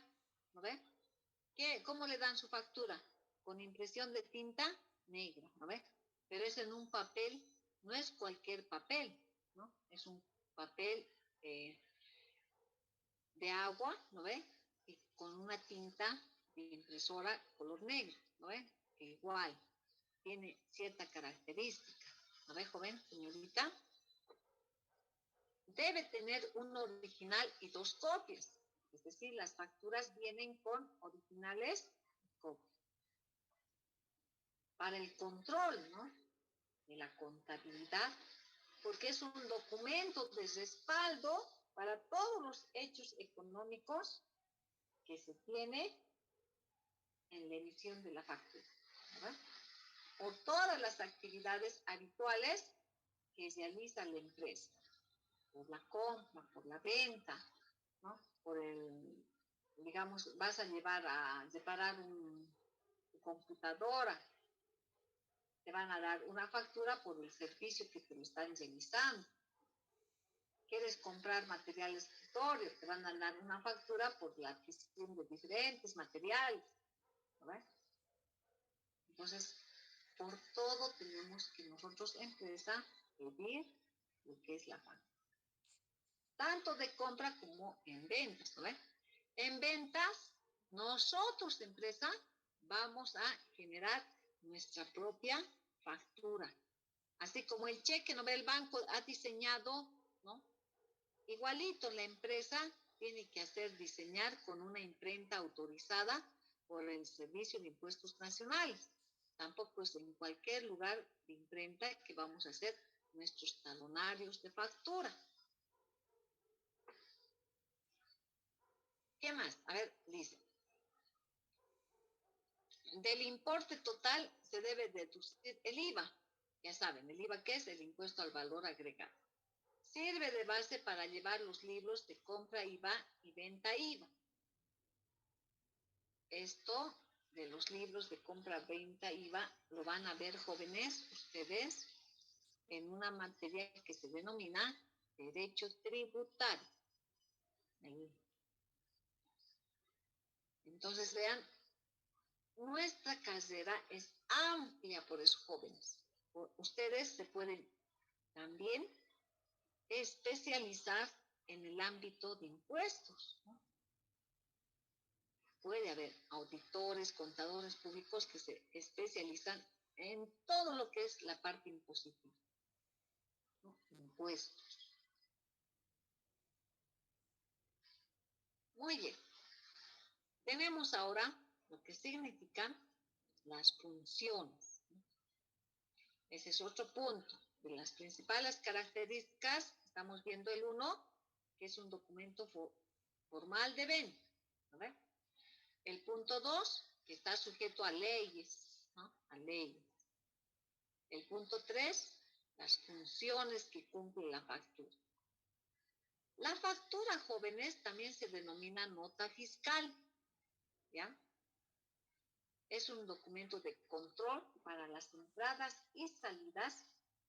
¿no ve? ¿Cómo le dan su factura? Con impresión de tinta negra, ¿no ve? Pero es en un papel, no es cualquier papel, ¿no? Es un papel de agua, ¿no ve? Y con una tinta de impresora color negro, ¿no ve? Que igual tiene cierta característica, ¿no ve, joven, señorita? Debe tener un original y 2 copias, es decir, las facturas vienen con originales y copias. Para el control, ¿no? De la contabilidad, porque es un documento de respaldo para todos los hechos económicos que se tiene en la emisión de la factura, ¿verdad? Por todas las actividades habituales que realiza la empresa, por la compra, por la venta, ¿no? Por el, digamos, vas a llevar a reparar una computadora, te van a dar una factura por el servicio que te lo están realizando. Quieres comprar material de escritorio, te van a dar una factura por la adquisición de diferentes materiales, ¿no ves? Entonces, por todo tenemos que nosotros, empresa, pedir lo que es la factura. Tanto de compra como en ventas, ¿no ves? En ventas, nosotros, empresa, vamos a generar nuestra propia factura. Así como el cheque, ¿no ve? El banco ha diseñado, ¿no? Igualito, la empresa tiene que hacer diseñar con una imprenta autorizada por el Servicio de Impuestos Nacionales. Tampoco es en cualquier lugar de imprenta que vamos a hacer nuestros talonarios de factura. ¿Qué más? A ver, dice. Del importe total se debe deducir el IVA. Ya saben, el IVA, ¿qué es? El impuesto al valor agregado. Sirve de base para llevar los libros de compra IVA y venta IVA. Esto de los libros de compra, venta IVA lo van a ver, jóvenes, ustedes, en una materia que se denomina Derecho Tributario. Ahí. Entonces, vean, nuestra carrera es amplia por eso, jóvenes. Ustedes se pueden también especializar en el ámbito de impuestos, ¿no? Puede haber auditores, contadores públicos que se especializan en todo lo que es la parte impositiva, ¿no? Impuestos. Muy bien. Tenemos ahora lo que significan las funciones. Ese es otro punto. De las principales características, estamos viendo el 1, que es un documento formal de venta, ¿no ve? El punto 2, que está sujeto a leyes, ¿no? A leyes. El punto 3, las funciones que cumple la factura. La factura, jóvenes, también se denomina nota fiscal, ¿ya? Es un documento de control para las entradas y salidas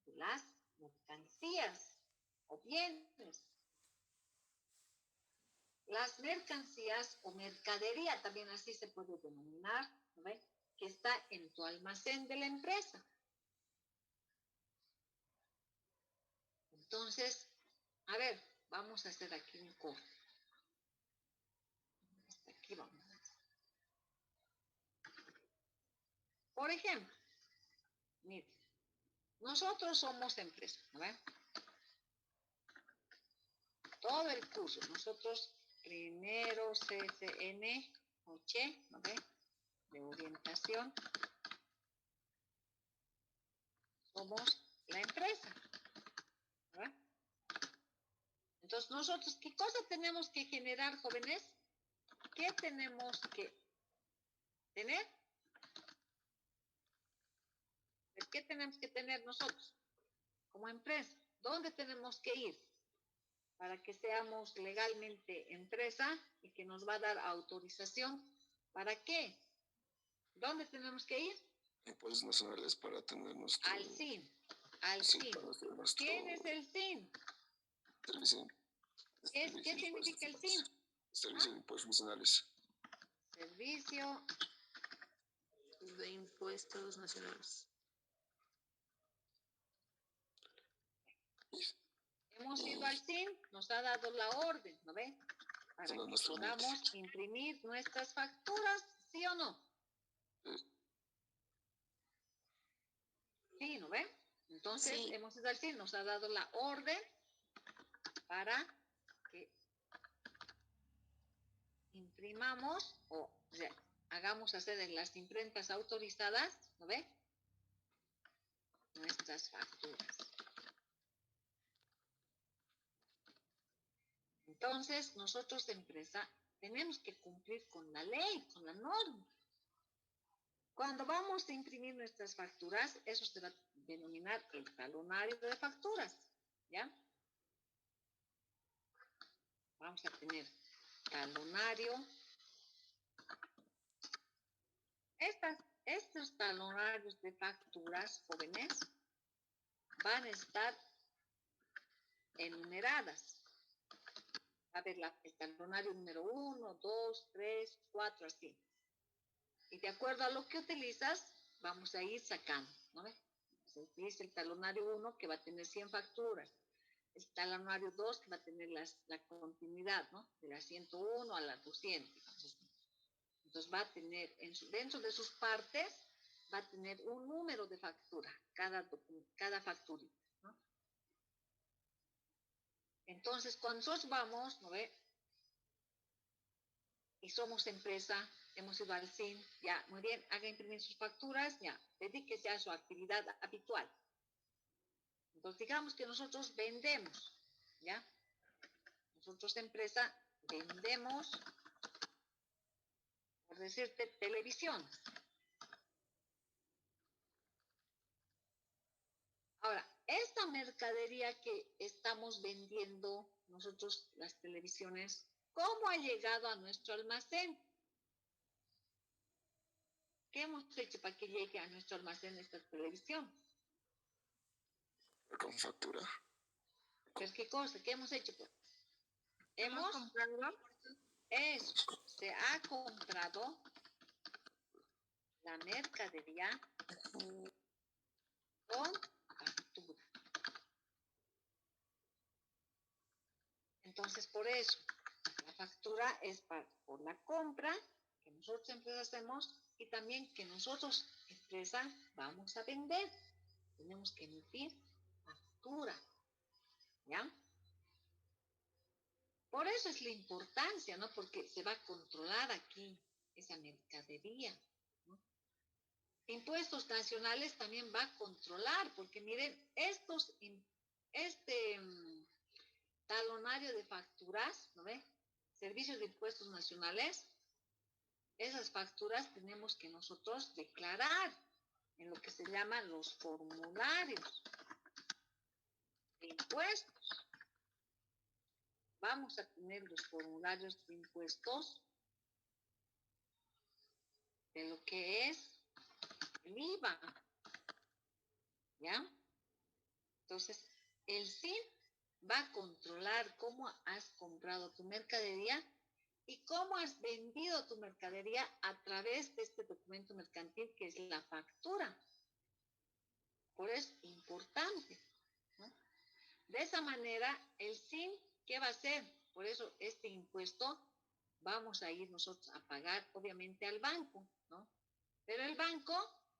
de las mercancías o bienes. Las mercancías o mercadería, también así se puede denominar, ¿no ve? Que está en tu almacén de la empresa. Entonces, a ver, vamos a hacer aquí un corte. Hasta aquí vamos. Por ejemplo, miren, nosotros somos empresa, ¿no ve? Todo el curso, nosotros primero CCN, OCHE, ¿no ve? De orientación, somos la empresa, ¿no ve? Entonces nosotros, ¿qué cosa tenemos que generar, jóvenes? ¿qué tenemos que tener? ¿Qué tenemos que tener nosotros como empresa? ¿Dónde tenemos que ir para que seamos legalmente empresa y que nos va a dar autorización? ¿Para qué? ¿Dónde tenemos que ir? Impuestos nacionales para tener nuestro... Al SIN. Al Sí, SIN. para nuestro ¿Quién es el SIN? servicio, ¿Qué servicio de significa el impuestos SIN? nacionales. Servicio de impuestos nacionales. Servicio De impuestos nacionales. Hemos ido al SIN, nos ha dado la orden, ¿no ve? Para Todo que nuestro podamos imprimir nuestras facturas, ¿sí o no? Sí, ¿no ve? Entonces, Sí. hemos ido al SIN, nos ha dado la orden para que imprimamos o sea, hagamos hacer en las imprentas autorizadas, ¿no ve? Nuestras facturas. Entonces, nosotros, empresa, tenemos que cumplir con la ley, con la norma. Cuando vamos a imprimir nuestras facturas, eso se va a denominar el talonario de facturas, ¿ya? Vamos a tener talonario. Estos talonarios de facturas, jóvenes, van a estar enumeradas. Va a ver el talonario número 1, 2, 3, 4, así. Y de acuerdo a lo que utilizas, vamos a ir sacando, ¿no ves? Se utiliza el talonario 1 que va a tener 100 facturas. El talonario 2 que va a tener la continuidad, ¿no? De la 101 a la 200. Entonces va a tener, dentro de sus partes, va a tener un número de factura, cada facturita, ¿no? Entonces, cuando nosotros vamos, ¿no ve? Y somos empresa, hemos ido al SIN, ya, muy bien, haga imprimir sus facturas, ya, dedíquese a su actividad habitual. Entonces, digamos que nosotros vendemos, ¿ya? Nosotros, empresa, vendemos, por decirte, televisión. Ahora, esta mercadería que estamos vendiendo, nosotros, las televisiones, ¿cómo ha llegado a nuestro almacén? ¿Qué hemos hecho para que llegue a nuestro almacén esta televisión? Con factura. ¿Pero qué cosa? ¿Qué hemos hecho? Pues? ¿Hemos comprado? Eso, se ha comprado la mercadería con factura. Entonces, por eso, la factura es por la compra que nosotros, empresa, hacemos y también que nosotros, empresa, vamos a vender. Tenemos que emitir factura, ¿ya? Por eso es la importancia, ¿no? Porque se va a controlar aquí esa mercadería, ¿no? Impuestos nacionales también va a controlar, porque miren, este talonario de facturas, ¿no ve? Servicios de impuestos nacionales, esas facturas tenemos que nosotros declarar en lo que se llaman los formularios de impuestos. Vamos a tener los formularios de impuestos de lo que es el IVA, ¿ya? Entonces, el SIN va a controlar cómo has comprado tu mercadería y cómo has vendido tu mercadería a través de este documento mercantil que es la factura. Por eso es importante, ¿no? De esa manera, el SIN, ¿qué va a hacer? Por eso este impuesto vamos a ir nosotros a pagar, obviamente, al banco, ¿no? Pero el banco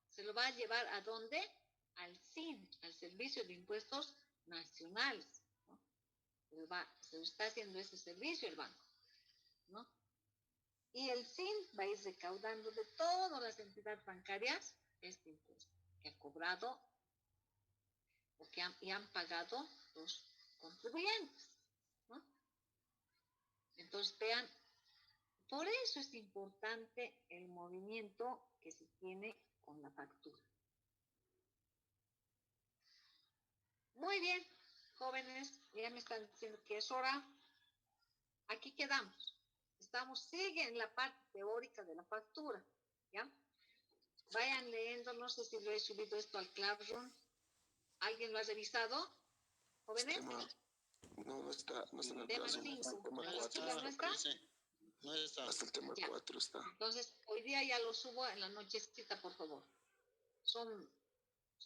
se lo va a llevar ¿a dónde? Al SIN, al Servicio de Impuestos Nacionales, ¿no? Se lo está haciendo ese servicio el banco, ¿no? Y el SIN va a ir recaudando de todas las entidades bancarias este impuesto que ha cobrado o que han pagado los contribuyentes, ¿no? Entonces vean Por eso es importante el movimiento que se tiene con la factura. Muy bien, jóvenes, ya me están diciendo que es hora. Aquí quedamos. Sigue en la parte teórica de la factura, ¿ya? Vayan leyendo, no sé si lo he subido esto al Classroom. ¿Alguien lo ha revisado? ¿Jóvenes? No está en el Tema caso. 5. Tema No 4. ¿Ya no está? No está. Hasta el tema Ya. 4 está. Entonces, hoy día ya lo subo en la nochecita, por favor. Son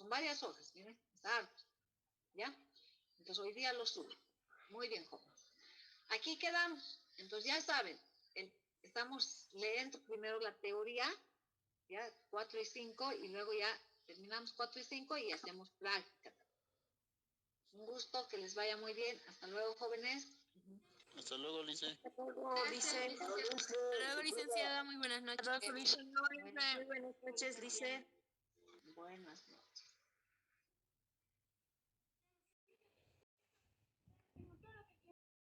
varias hojas, miren, es harto, ¿ya? Entonces, hoy día lo subo. Muy bien, jóvenes. Aquí quedamos. Entonces, ya saben, estamos leyendo primero la teoría, ya 4 y 5, y luego ya terminamos 4 y 5 y hacemos práctica. Un gusto, que les vaya muy bien. Hasta luego, jóvenes. Hasta luego, Lice. Hasta luego, licenciada. Muy buenas noches. Buenas Muy buenas noches, Lice. noches.